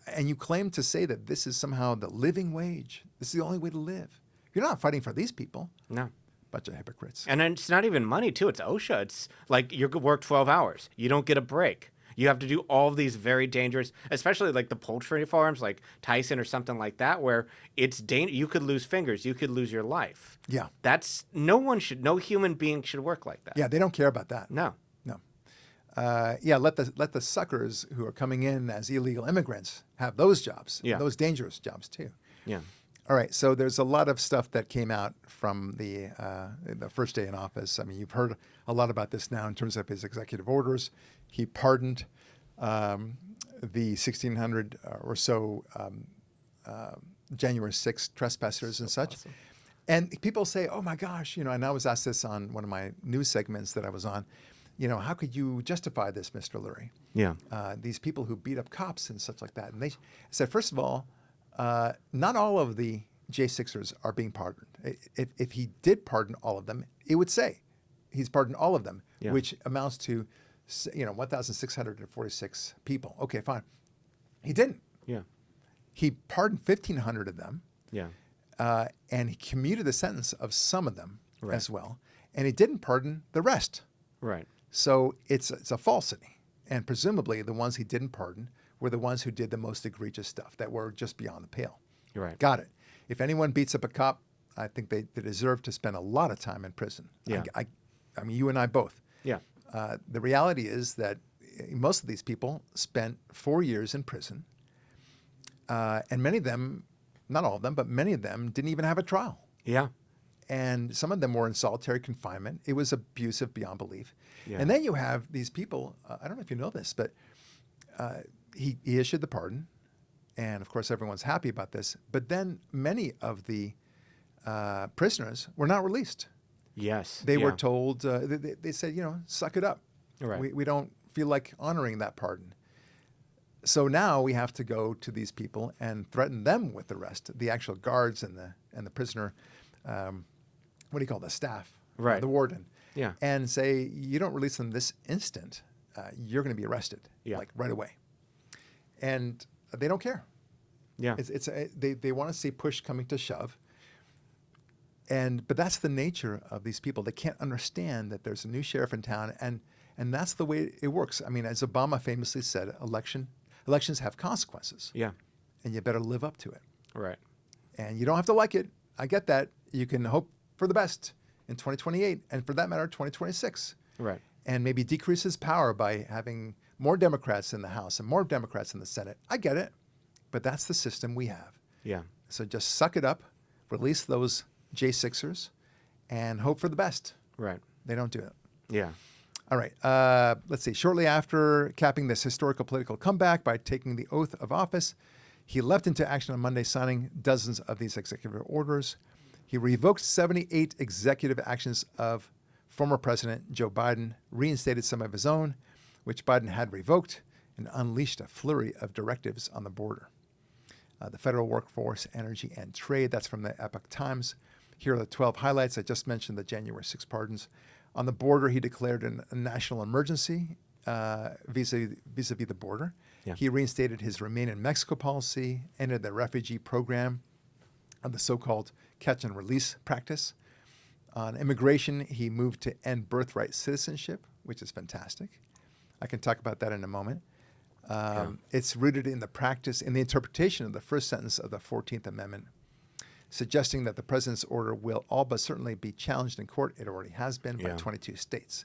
A: and you claim to say that this is somehow the living wage. This is the only way to live. You're not fighting for these people.
B: No.
A: Bunch of hypocrites.
B: And then it's not even money, too. It's OSHA. It's like you work 12 hours. You don't get a break. You have to do all of these very dangerous, especially like the poultry farms, like Tyson or something like that, where it's you could lose fingers. You could lose your life.
A: Yeah.
B: No human being should work like that.
A: Yeah, they don't care about that.
B: No.
A: No. Let the suckers who are coming in as illegal immigrants have those jobs.
B: Yeah.
A: Those dangerous jobs, too.
B: Yeah.
A: All right, so there's a lot of stuff that came out from the first day in office. I mean, you've heard a lot about this now in terms of his executive orders. He pardoned the 1,600 or so January 6th trespassers and such.
B: Awesome.
A: And people say, oh my gosh, and I was asked this on one of my news segments that I was on, how could you justify this, Mr. Lurie?
B: Yeah.
A: These people who beat up cops and such like that. And they said, first of all, not all of the J6ers are being pardoned. If he did pardon all of them, it would say he's pardoned all of them, which amounts to 1,646 people. Okay, fine. He didn't.
B: Yeah.
A: He pardoned 1,500 of them.
B: Yeah.
A: And he commuted the sentence of some of them
B: Right.
A: as well. And he didn't pardon the rest.
B: Right.
A: So it's a falsity. And presumably the ones he didn't pardon were the ones who did the most egregious stuff that were just beyond the pale.
B: You're right.
A: Got it. If anyone beats up a cop, I think they deserve to spend a lot of time in prison.
B: Yeah.
A: I mean, you and I both.
B: Yeah.
A: The reality is that most of these people spent 4 years in prison. And many of them, not all of them, but many of them didn't even have a trial.
B: Yeah.
A: And some of them were in solitary confinement. It was abusive beyond belief.
B: Yeah.
A: And then you have these people, I don't know if you know this, but he issued the pardon. And of course, everyone's happy about this. But then many of the prisoners were not released.
B: Yes.
A: They were told, they said, suck it up.
B: Right.
A: We don't feel like honoring that pardon. So now we have to go to these people and threaten them with arrest, the actual guards and the prisoner, what do you call the staff?
B: Right.
A: The warden.
B: Yeah.
A: And say, you don't release them this instant, you're going to be arrested, like right away. And they don't care.
B: Yeah.
A: They want to see push coming to shove. But that's the nature of these people. They can't understand that there's a new sheriff in town, and that's the way it works. I mean, as Obama famously said, elections have consequences.
B: Yeah.
A: And you better live up to it.
B: Right.
A: And you don't have to like it. I get that. You can hope for the best in 2028, and for that matter, 2026.
B: Right.
A: And maybe decrease his power by having more Democrats in the House and more Democrats in the Senate. I get it. But that's the system we have.
B: Yeah.
A: So just suck it up, release those J6ers, and hope for the best.
B: Right.
A: They don't do it.
B: Yeah.
A: All right. Let's see. Shortly after capping this historical political comeback by taking the oath of office, he leapt into action on Monday, signing dozens of these executive orders. He revoked 78 executive actions of former President Joe Biden, reinstated some of his own, which Biden had revoked, and unleashed a flurry of directives on the border. The federal workforce, energy, and trade. That's from the Epoch Times. Here are the 12 highlights. I just mentioned the January 6 pardons. On the border, he declared a national emergency vis-a-vis the border.
B: Yeah.
A: He reinstated his Remain in Mexico policy, ended the refugee program, of the so-called catch and release practice. On immigration, he moved to end birthright citizenship, which is fantastic. I can talk about that in a moment. It's rooted in the practice, in the interpretation of the first sentence of the 14th Amendment, suggesting that the president's order will all but certainly be challenged in court. It already has been by 22 states.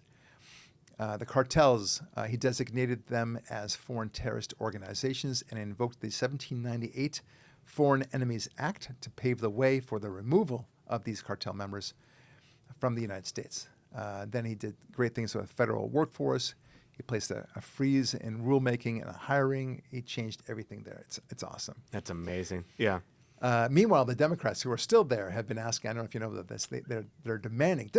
A: The cartels, he designated them as foreign terrorist organizations and invoked the 1798 Foreign Enemies Act to pave the way for the removal of these cartel members from the United States. Then he did great things with the federal workforce. He placed a freeze in rulemaking and hiring. He changed everything there. It's awesome.
B: That's amazing. Yeah.
A: Meanwhile, the Democrats who are still there have been asking, I don't know if you know about this, they're demanding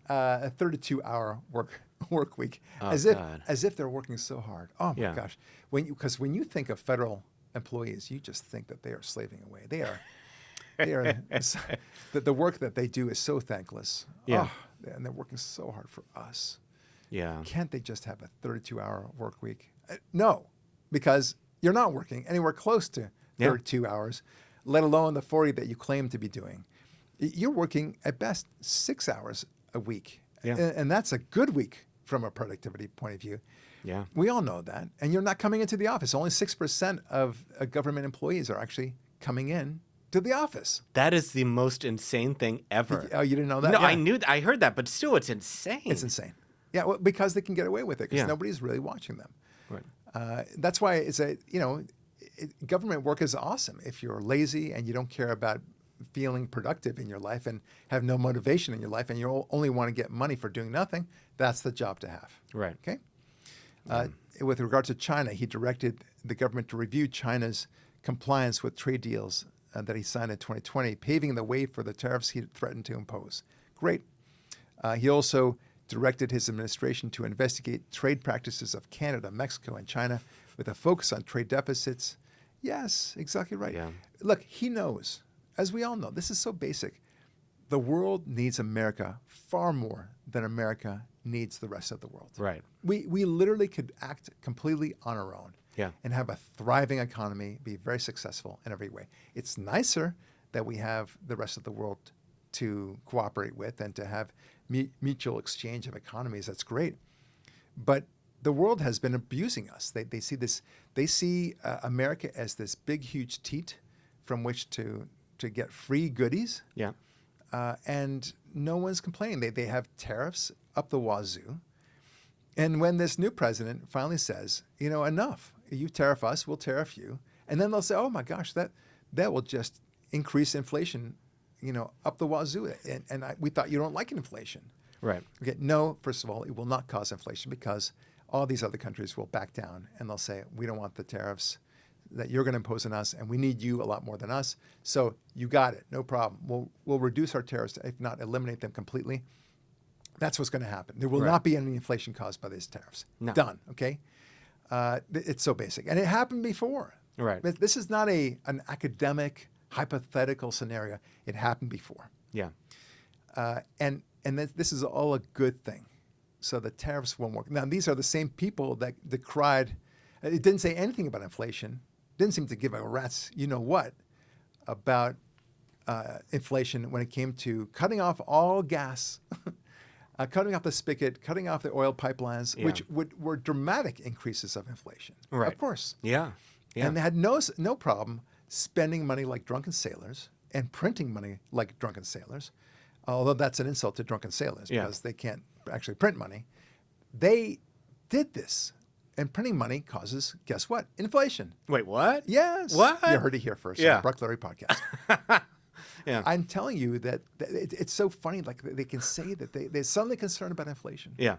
A: a 32-hour work week, as if they're working so hard. Oh my gosh. Because when you think of federal employees, you just think that they are slaving away. They are the work that they do is so thankless.
B: Yeah.
A: Oh, and they're working so hard for us.
B: Yeah.
A: Can't they just have a 32-hour work week? No, because you're not working anywhere close to 32 hours, let alone the 40 that you claim to be doing. You're working at best 6 hours a week.
B: Yeah.
A: And that's a good week from a productivity point of view.
B: Yeah.
A: We all know that. And you're not coming into the office. Only 6% of government employees are actually coming in to the office.
B: That is the most insane thing ever.
A: Oh, you didn't know that?
B: No,
A: Yeah.
B: I heard that, but still, it's insane.
A: It's insane. Yeah, well, because they can get away with it because
B: Yeah.
A: nobody's really watching them.
B: Right.
A: That's why government work is awesome. If you're lazy and you don't care about feeling productive in your life and have no motivation in your life and you only want to get money for doing nothing, that's the job to have.
B: Right.
A: Okay. With regard to China, he directed the government to review China's compliance with trade deals that he signed in 2020, paving the way for the tariffs he threatened to impose. Great. He also directed his administration to investigate trade practices of Canada, Mexico, and China with a focus on trade deficits. Yes, exactly right.
B: Yeah.
A: Look, he knows, as we all know, this is so basic. The world needs America far more than America needs the rest of the world.
B: Right.
A: We literally could act completely on our own and have a thriving economy, be very successful in every way. It's nicer that we have the rest of the world to cooperate with and to have mutual exchange of economies. That's great. But the world has been abusing us. They see this. They see America as this big, huge teat from which to get free goodies.
B: Yeah.
A: And no one's complaining. They have tariffs up the wazoo. And when this new president finally says, enough, you tariff us, we'll tariff you. And then they'll say, oh my gosh, that will just increase inflation, up the wazoo. And we thought you don't like inflation.
B: Right.
A: Okay. No, first of all, it will not cause inflation because all these other countries will back down and they'll say, we don't want the tariffs that you're going to impose on us, and we need you a lot more than us. So you got it, no problem. We'll reduce our tariffs, if not eliminate them completely. That's what's going to happen. There will not be any inflation caused by these tariffs.
B: No.
A: Done. Okay. It's so basic, and it happened before.
B: Right.
A: This is not an academic hypothetical scenario. It happened before.
B: Yeah.
A: And this is all a good thing. So the tariffs won't work. Now, these are the same people that decried. It didn't say anything about inflation. Didn't seem to give a rat's you-know-what about inflation when it came to cutting off all gas, cutting off the spigot, cutting off the oil pipelines, which were dramatic increases of inflation.
B: Right.
A: Of course.
B: Yeah. Yeah.
A: And they had no problem spending money like drunken sailors and printing money like drunken sailors, although that's an insult to drunken sailors because they can't actually print money. They did this. And printing money causes, guess what? Inflation.
B: Wait, what?
A: Yes.
B: What?
A: You heard it here first on the Buck Larry podcast.
B: Yeah.
A: I'm telling you that it's so funny. Like they can say that they're suddenly concerned about inflation.
B: Yeah.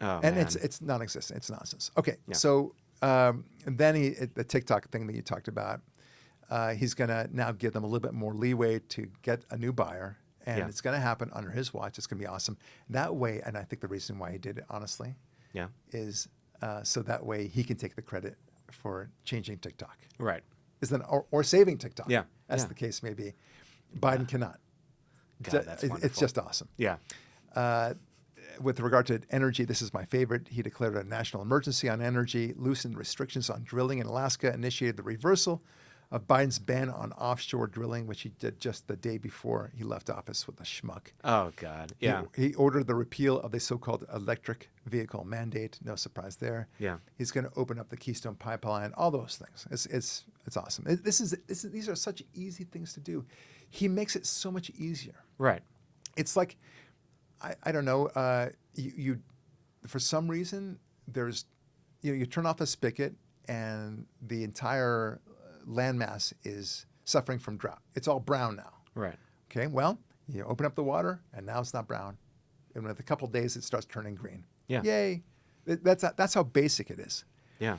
B: Oh,
A: and
B: man.
A: it's non-existent. It's nonsense. Okay.
B: Yeah.
A: So and then the TikTok thing that you talked about, he's going to now give them a little bit more leeway to get a new buyer. And it's going to happen under his watch. It's going to be awesome. That way, and I think the reason why he did it, honestly, is so that way he can take the credit for changing TikTok.
B: Right.
A: Or saving TikTok.
B: Yeah.
A: As the case may be. Biden cannot.
B: God, that's wonderful.
A: It's just awesome.
B: Yeah.
A: With regard to energy, this is my favorite. He declared a national emergency on energy, loosened restrictions on drilling in Alaska, initiated the reversal of Biden's ban on offshore drilling, which he did just the day before he left office with a schmuck.
B: Oh, God. Yeah.
A: He ordered the repeal of the so-called electric vehicle mandate. No surprise there.
B: Yeah.
A: He's going to open up the Keystone Pipeline. All those things. It's awesome. These are such easy things to do. He makes it so much easier.
B: Right.
A: It's like, I don't know. You for some reason there's, you turn off the spigot and the entire landmass is suffering from drought. It's all brown now.
B: Right.
A: Okay, well, you open up the water, and now it's not brown. And with a couple of days, it starts turning green.
B: Yeah.
A: Yay. That's how basic it is.
B: Yeah.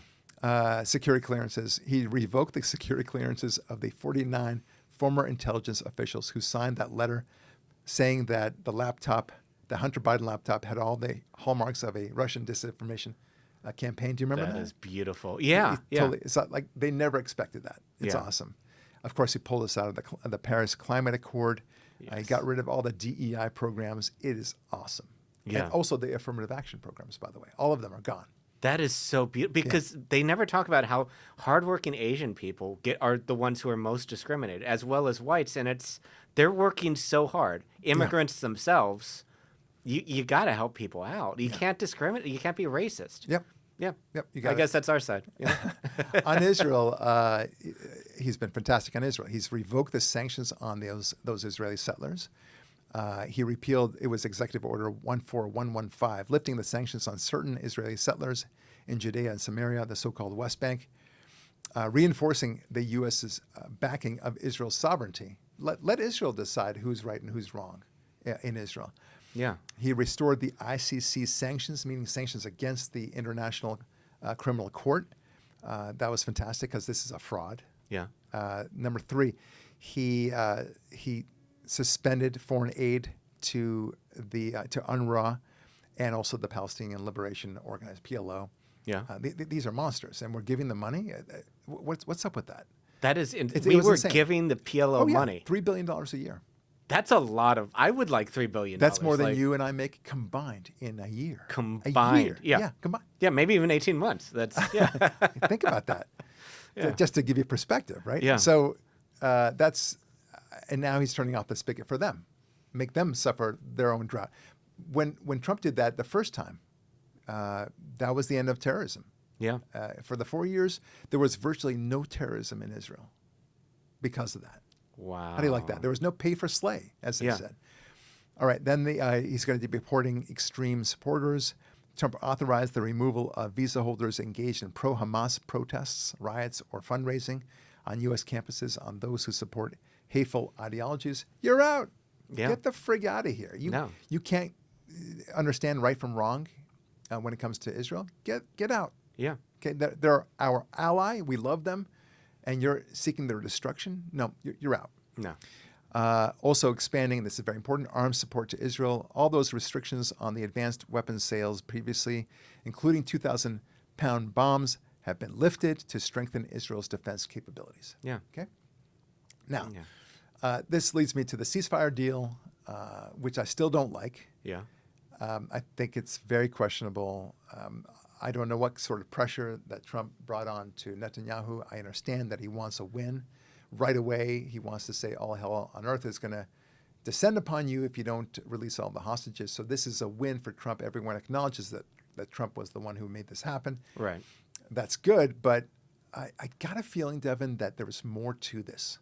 A: Security clearances. He revoked the security clearances of the 49 former intelligence officials who signed that letter saying that the Hunter Biden laptop, had all the hallmarks of a Russian disinformation campaign. Do you remember that?
B: That is beautiful. Yeah.
A: Totally. It's not like they never expected that. It's awesome. Of course, he pulled us out of the Paris Climate Accord.
B: Yes.
A: He got rid of all the DEI programs. It is awesome.
B: Yeah.
A: And also the affirmative action programs, by the way. All of them are gone.
B: That is so beautiful because they never talk about how hardworking Asian people are the ones who are most discriminated, as well as whites, and they're working so hard. Immigrants themselves, you got to help people out. You can't discriminate. You can't be racist.
A: Yep.
B: Yeah.
A: Yep.
B: I guess that's our side. Yeah.
A: On Israel, he's been fantastic on Israel. He's revoked the sanctions on those Israeli settlers. He repealed, it was Executive Order 14115, lifting the sanctions on certain Israeli settlers in Judea and Samaria, the so-called West Bank, reinforcing the U.S.'s backing of Israel's sovereignty. Let Israel decide who's right and who's wrong in Israel.
B: Yeah.
A: He restored the ICC sanctions, meaning sanctions against the International Criminal Court. That was fantastic because this is a fraud.
B: Yeah.
A: Number 3, he suspended foreign aid to UNRWA and also the Palestinian Liberation Organization, PLO.
B: Yeah.
A: These are monsters, and we're giving them money. What's up with that?
B: That is,
A: It was
B: were
A: insane.
B: giving the PLO money.
A: $3 billion a year.
B: That's a lot of. I would like $3 billion.
A: That's more than you and I make combined in a year.
B: Combined.
A: Yeah, combined.
B: Yeah, maybe even 18 months. That's
A: Think about that.
B: Yeah.
A: Just to give you perspective, right?
B: Yeah.
A: So and now he's turning off the spigot for them, make them suffer their own drought. When Trump did that the first time, that was the end of terrorism.
B: Yeah.
A: For the 4 years, there was virtually no terrorism in Israel because of that.
B: Wow.
A: How do you like that? There was no pay for slay, as they
B: Yeah.
A: said. All right, then he's going to be deporting extreme supporters. Trump authorized the removal of visa holders engaged in pro-Hamas protests, riots, or fundraising on U.S. campuses on those who support hateful ideologies. You're out.
B: Yeah.
A: Get the frig out of here. You can't understand right from wrong when it comes to Israel. Get out.
B: Yeah.
A: Okay, they're our ally. We love them, and you're seeking their destruction. No, you're out.
B: No.
A: Also expanding, this is very important, arms support to Israel. All those restrictions on the advanced weapons sales previously, including 2,000-pound bombs, have been lifted to strengthen Israel's defense capabilities.
B: Yeah.
A: Okay. Now, this leads me to the ceasefire deal, which I still don't like.
B: Yeah.
A: I think it's very questionable. I don't know what sort of pressure that Trump brought on to Netanyahu. I understand that he wants a win right away. He wants to say all hell on earth is going to descend upon you if you don't release all the hostages. So this is a win for Trump. Everyone acknowledges that Trump was the one who made this happen.
B: Right.
A: That's good, but I got a feeling, Devin, that there was more to this.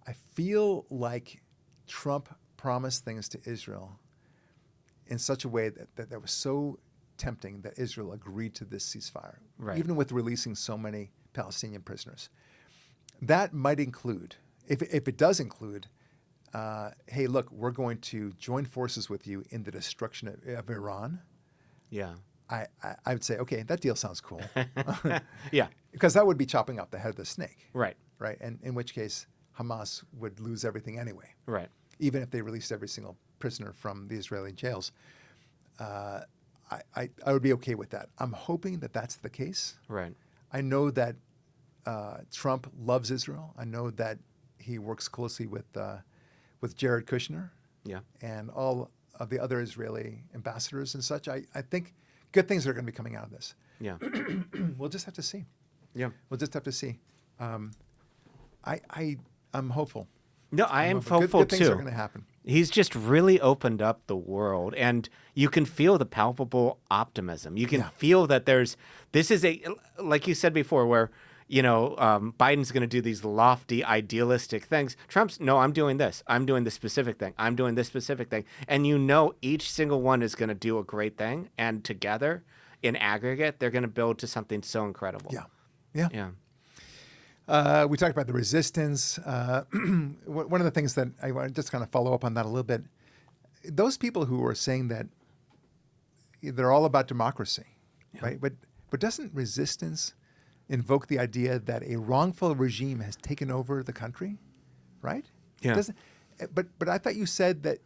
A: I feel like Trump promised things to Israel in such a way that was so tempting that Israel agreed to this ceasefire,
B: Right.
A: even with releasing so many Palestinian prisoners. That might include, if it does include, hey, look, we're going to join forces with you in the destruction of Iran.
B: Yeah.
A: I would say, okay, that deal sounds cool.
B: Yeah.
A: Because that would be chopping off the head of the snake.
B: Right.
A: Right. And in which case, Hamas would lose everything anyway.
B: Right.
A: Even if they released every single prisoner from the Israeli jails. I would be okay with that. I'm hoping that that's the case.
B: Right.
A: I know that Trump loves Israel. I know that he works closely with Jared Kushner
B: Yeah.
A: and all of the other Israeli ambassadors and such. I think good things are going to be coming out of this.
B: Yeah.
A: We'll just have to see.
B: Yeah.
A: We'll just have to see. I'm hopeful.
B: No, I am
A: hopeful.
B: hopeful
A: Good things
B: too.
A: are going to happen.
B: He's just really opened up the world, and you can feel the palpable optimism. You can feel that this is like you said before, where, Biden's going to do these lofty, idealistic things. Trump's, no, I'm doing this. I'm doing this specific thing. I'm doing this specific thing. And each single one is going to do a great thing, and together, in aggregate, they're going to build to something so incredible.
A: Yeah.
B: Yeah.
A: We talked about the resistance. One of the things that I want to just kind of follow up on that a little bit, those people who are saying that they're all about democracy, right? But doesn't resistance invoke the idea that a wrongful regime has taken over the country, right?
B: Yeah.
A: But I thought you said that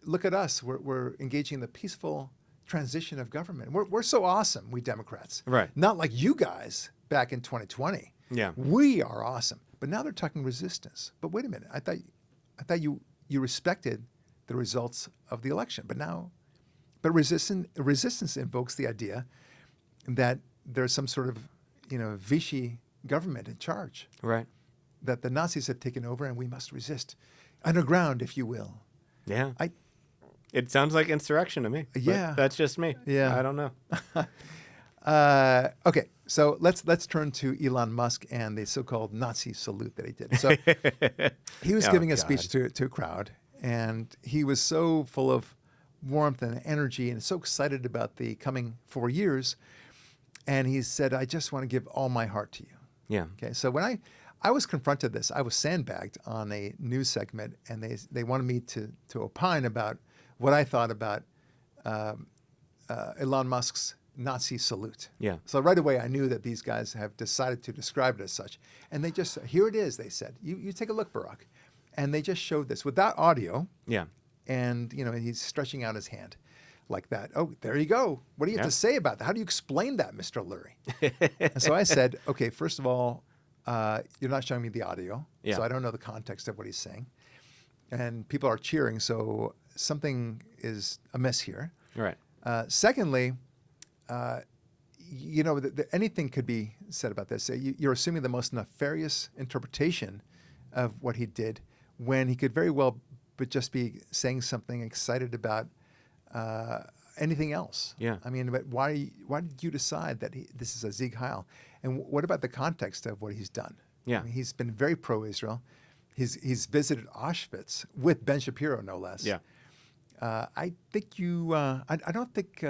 A: look at us, we're engaging in the peaceful transition of government. We're so awesome, we Democrats.
B: Right.
A: Not like you guys back in 2020.
B: Yeah.
A: We are awesome. But now they're talking resistance. But wait a minute. I thought you respected the results of the election. But resistance invokes the idea that there's some sort of, Vichy government in charge.
B: Right.
A: That the Nazis have taken over and we must resist. Underground, if you will.
B: Yeah. It sounds like insurrection to me.
A: Yeah.
B: That's just me.
A: Yeah.
B: I don't know.
A: Okay, so let's turn to Elon Musk and the so-called Nazi salute that he did. So he was giving a speech to a crowd, and he was so full of warmth and energy and so excited about the coming 4 years. And he said, I just want to give all my heart to you.
B: Yeah.
A: Okay, so when I was confronted this, I was sandbagged on a news segment, and they wanted me to opine about what I thought about Elon Musk's Nazi salute.
B: Yeah.
A: So right away, I knew that these guys have decided to describe it as such. And they just, here it is, they said. You take a look, Barack. And they just showed this without audio.
B: Yeah.
A: And, he's stretching out his hand like that. Oh, there you go. What do you have to say about that? How do you explain that, Mr. Lurie? And so I said, okay, first of all, you're not showing me the audio.
B: Yeah.
A: So I don't know the context of what he's saying. And people are cheering, so something is amiss here.
B: Right.
A: Secondly, anything could be said about this. You're assuming the most nefarious interpretation of what he did when he could very well but just be saying something excited about anything else.
B: Yeah.
A: I mean, but why did you decide that this is a Sieg Heil? And what about the context of what he's done?
B: Yeah.
A: I mean, he's been very pro-Israel. He's visited Auschwitz with Ben Shapiro, no less.
B: Yeah.
A: I think I don't think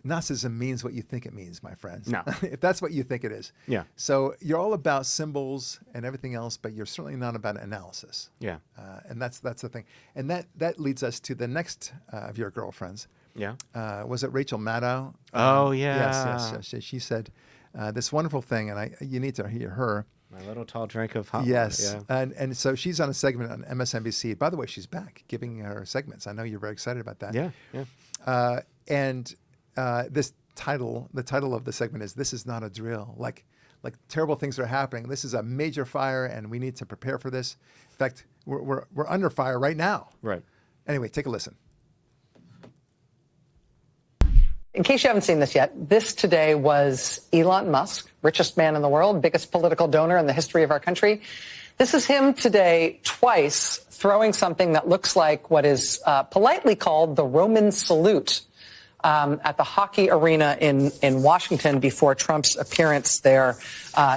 A: Nazism means what you think it means, my friends.
B: No.
A: If that's what you think it is.
B: Yeah.
A: So you're all about symbols and everything else, but you're certainly not about analysis.
B: Yeah.
A: And that's the thing. And that leads us to the next of your girlfriends.
B: Yeah.
A: Was it Rachel Maddow?
B: Oh, yeah.
A: Yes. She said this wonderful thing, and you need to hear her.
B: My little tall drink of hot
A: Yes.
B: water.
A: And so she's on a segment on MSNBC. By the way, she's back giving her segments. I know you're very excited about that.
B: Yeah. Yeah.
A: And the title of the segment is "This is not a drill." Like terrible things are happening. This is a major fire, and we need to prepare for this. In fact, we're under fire right now.
B: Right.
A: Anyway, take a listen.
F: In case you haven't seen this yet, this today was Elon Musk, richest man in the world, biggest political donor in the history of our country. This is him today twice throwing something that looks like what is politely called the Roman salute at the hockey arena in Washington before Trump's appearance there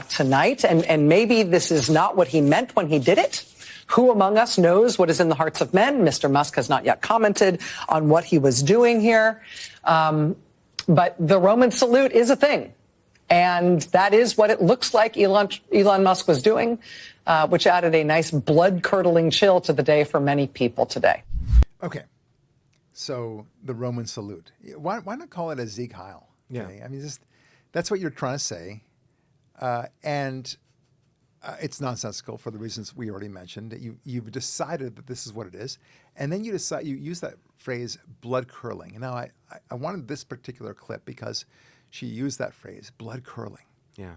F: tonight. And maybe this is not what he meant when he did it. Who among us knows what is in the hearts of men? Mr. Musk has not yet commented on what he was doing here. But the Roman salute is a thing. And that is what it looks like Elon Musk was doing, which added a nice blood-curdling chill to the day for many people today.
A: Okay. So the Roman salute. Why not call it a Sieg Heil?
B: Yeah.
A: Okay? I mean, that's what you're trying to say. And it's nonsensical for the reasons we already mentioned. You've decided that this is what it is. And then you use that phrase, blood curling. Now, I wanted this particular clip because she used that phrase, blood curling.
B: Yeah.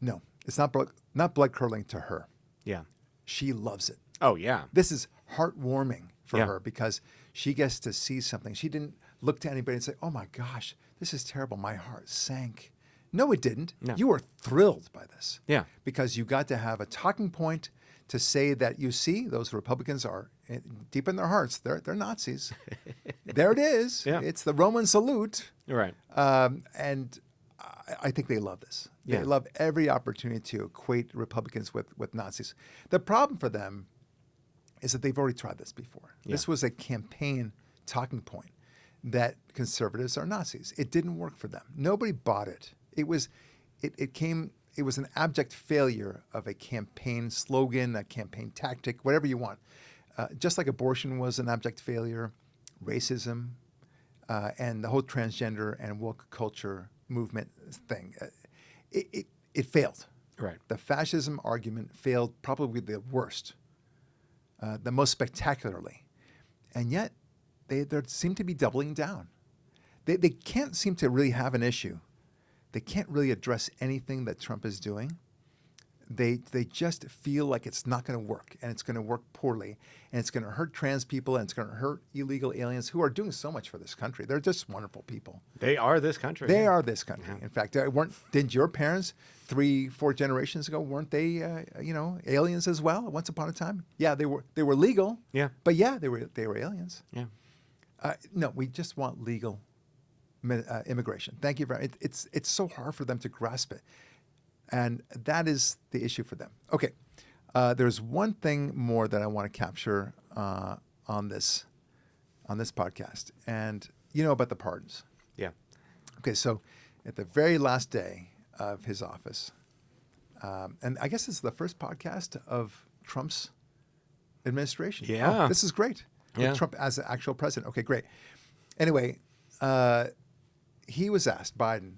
A: No, it's not blood curling to her.
B: Yeah.
A: She loves it.
B: Oh, yeah.
A: This is heartwarming for
B: Yeah.
A: her because she gets to see something. She didn't look to anybody and say, oh my gosh, this is terrible. My heart sank. No, it didn't.
B: No.
A: You were thrilled by this.
B: Yeah.
A: Because you got to have a talking point to say that, you see, those Republicans are deep in their hearts. They're Nazis. There it is.
B: Yeah.
A: It's the Roman salute.
B: Right.
A: And I think they love this. They
B: Yeah.
A: love every opportunity to equate Republicans with Nazis. The problem for them is that they've already tried this before.
B: Yeah.
A: This was a campaign talking point that conservatives are Nazis. It didn't work for them. Nobody bought it. It came it was an abject failure of a campaign slogan, a campaign tactic, whatever you want. Just like abortion was an abject failure, racism, and the whole transgender and woke culture movement thing, it failed.
B: Right.
A: The fascism argument failed probably the worst, the most spectacularly. And yet, they seem to be doubling down. They can't seem to really have an issue. They can't really address anything that Trump is doing. They just feel like it's not going to work, and it's going to work poorly, and it's going to hurt trans people, and it's going to hurt illegal aliens who are doing so much for this country. They're just wonderful people.
B: They are this country.
A: They are this country. In fact, didn't your parents 3-4 generations ago, weren't they aliens as well? Once upon a time, yeah, they were legal.
B: Yeah,
A: but yeah, they were aliens.
B: Yeah.
A: No, we just want legal immigration. Thank you very much. It's so hard for them to grasp it. And that is the issue for them. Okay, there's one thing more that I want to capture on this podcast, and you know about the pardons.
B: Yeah.
A: Okay, so at the very last day of his office, and I guess this is the first podcast of Trump's administration.
B: Yeah.
A: Oh, this is great.
B: Yeah.
A: With Trump as the actual president. Okay, great. Anyway, he was asked, Biden,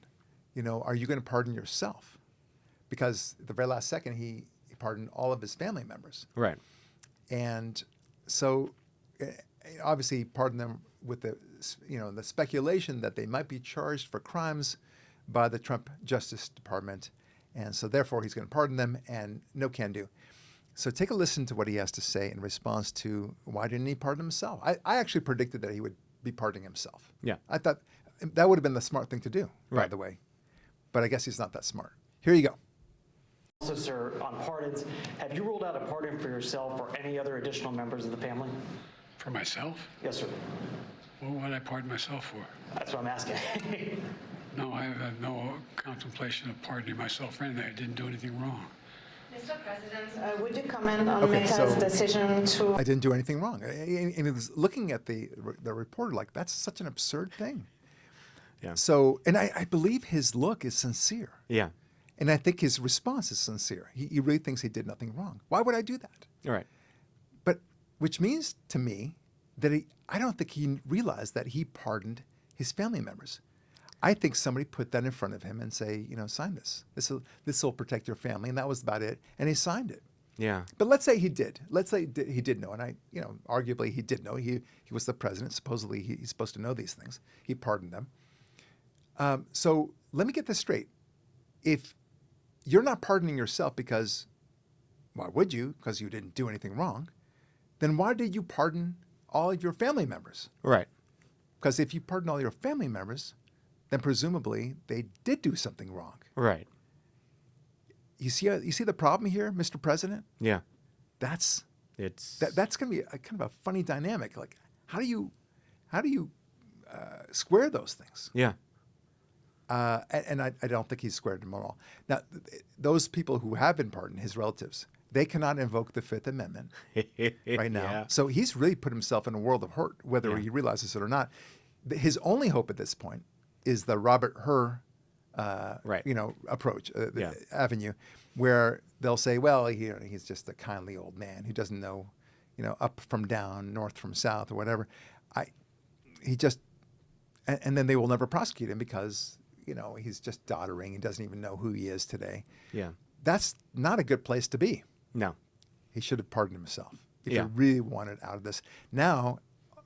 A: are you going to pardon yourself? Because at the very last second, he pardoned all of his family members.
B: Right.
A: And so obviously he pardoned them with the speculation that they might be charged for crimes by the Trump Justice Department. And so therefore he's going to pardon them, and no can do. So take a listen to what he has to say in response to why didn't he pardon himself? I actually predicted that he would be pardoning himself.
B: Yeah.
A: I thought that would have been the smart thing to do, by
B: Right.
A: the way. But I guess he's not that smart. Here you go.
G: Also, sir, on pardons, have you ruled out a pardon for yourself or any other additional members of the family?
H: For myself?
G: Yes, sir.
H: What would I pardon myself for?
G: That's what I'm asking.
H: No, I have no contemplation of pardoning myself for anything. I didn't do anything wrong.
I: Mr. President, would you comment on
A: Okay,
I: Meta's
A: so
I: decision to...
A: I didn't do anything wrong. And he was looking at the reporter like, that's such an absurd thing.
B: Yeah.
A: So, and I believe his look is sincere.
B: Yeah.
A: And I think his response is sincere. He really thinks he did nothing wrong. Why would I do that?
B: All right.
A: But which means to me that I don't think he realized that he pardoned his family members. I think somebody put that in front of him and say, sign this. This will protect your family, and that was about it. And he signed it.
B: Yeah.
A: But let's say he did. Let's say he did know, and arguably he did know. He was the president. Supposedly he's supposed to know these things. He pardoned them. So let me get this straight. If you're not pardoning yourself because, why would you? Because you didn't do anything wrong. Then why did you pardon all of your family members?
B: Right.
A: Because if you pardon all your family members, then presumably they did do something wrong.
B: Right.
A: You see the problem here, Mr. President?
B: Yeah.
A: That's going to be kind of a funny dynamic. Like, how do you square those things?
B: Yeah.
A: And I don't think he's squared them at all. Now, those people who have been pardoned, his relatives, they cannot invoke the Fifth Amendment right now.
B: Yeah.
A: So he's really put himself in a world of hurt, whether he realizes it or not. His only hope at this point is the Robert Hur, approach, avenue, where they'll say, well, he's just a kindly old man who doesn't know, up from down, north from south, or whatever. And then they will never prosecute him because he's just doddering. He doesn't even know who he is today.
B: Yeah.
A: That's not a good place to be.
B: No.
A: He should have pardoned himself if
B: Yeah.
A: he really wanted out of this. Now,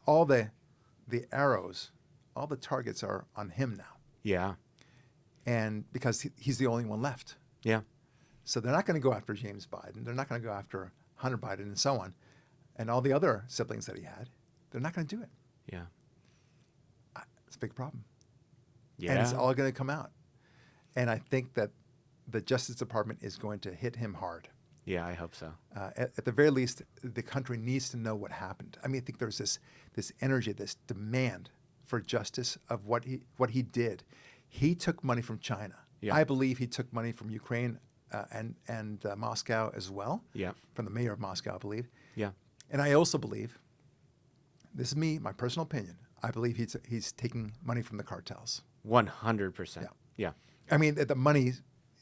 A: all the arrows, all the targets are on him now.
B: Yeah.
A: And because he's the only one left.
B: Yeah.
A: So they're not going to go after James Biden. They're not going to go after Hunter Biden and so on. And all the other siblings that he had. They're not going to do it.
B: Yeah.
A: It's a big problem.
B: Yeah.
A: And it's all going to come out. And I think that the Justice Department is going to hit him hard.
B: Yeah, I hope so.
A: At the very least, the country needs to know what happened. I mean, I think there's this energy, this demand for justice of what he did. He took money from China.
B: Yeah.
A: I believe he took money from Ukraine and Moscow as well.
B: Yeah.
A: From the mayor of Moscow, I believe.
B: Yeah.
A: And I also believe, this is me, my personal opinion, I believe he's taking money from the cartels.
B: 100%.
A: Yeah.
B: Yeah.
A: I mean, the money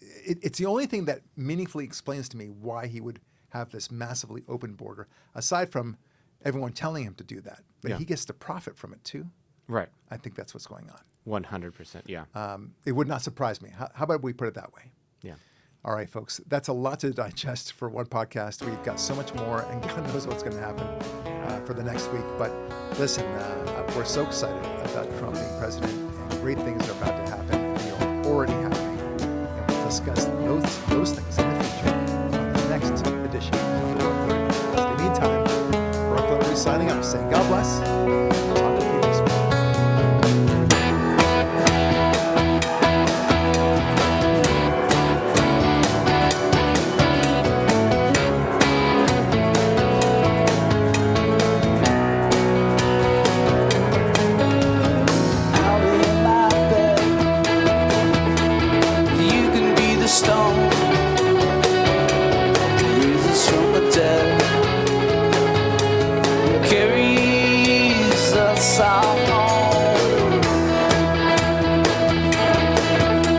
A: it's the only thing that meaningfully explains to me why he would have this massively open border, aside from everyone telling him to do that. But he gets to profit from it too.
B: Right.
A: I think that's what's going on.
B: 100%. Yeah.
A: It would not surprise me. How about we put it that way?
B: Yeah.
A: All right, folks. That's a lot to digest for one podcast. We've got so much more, and God knows what's going to happen for the next week. But listen, we're so excited about Trump being president, and great things are about to happen. They are already happening. And we'll discuss those things in the future on the next edition of the Roy Clarity Podcast. In the meantime, Roy Clarity signing up, saying God bless. Talk to you next week.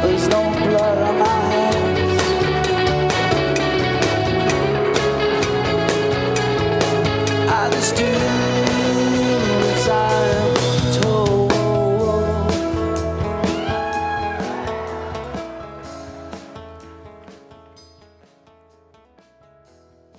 J: There's no blood on my hands. I just do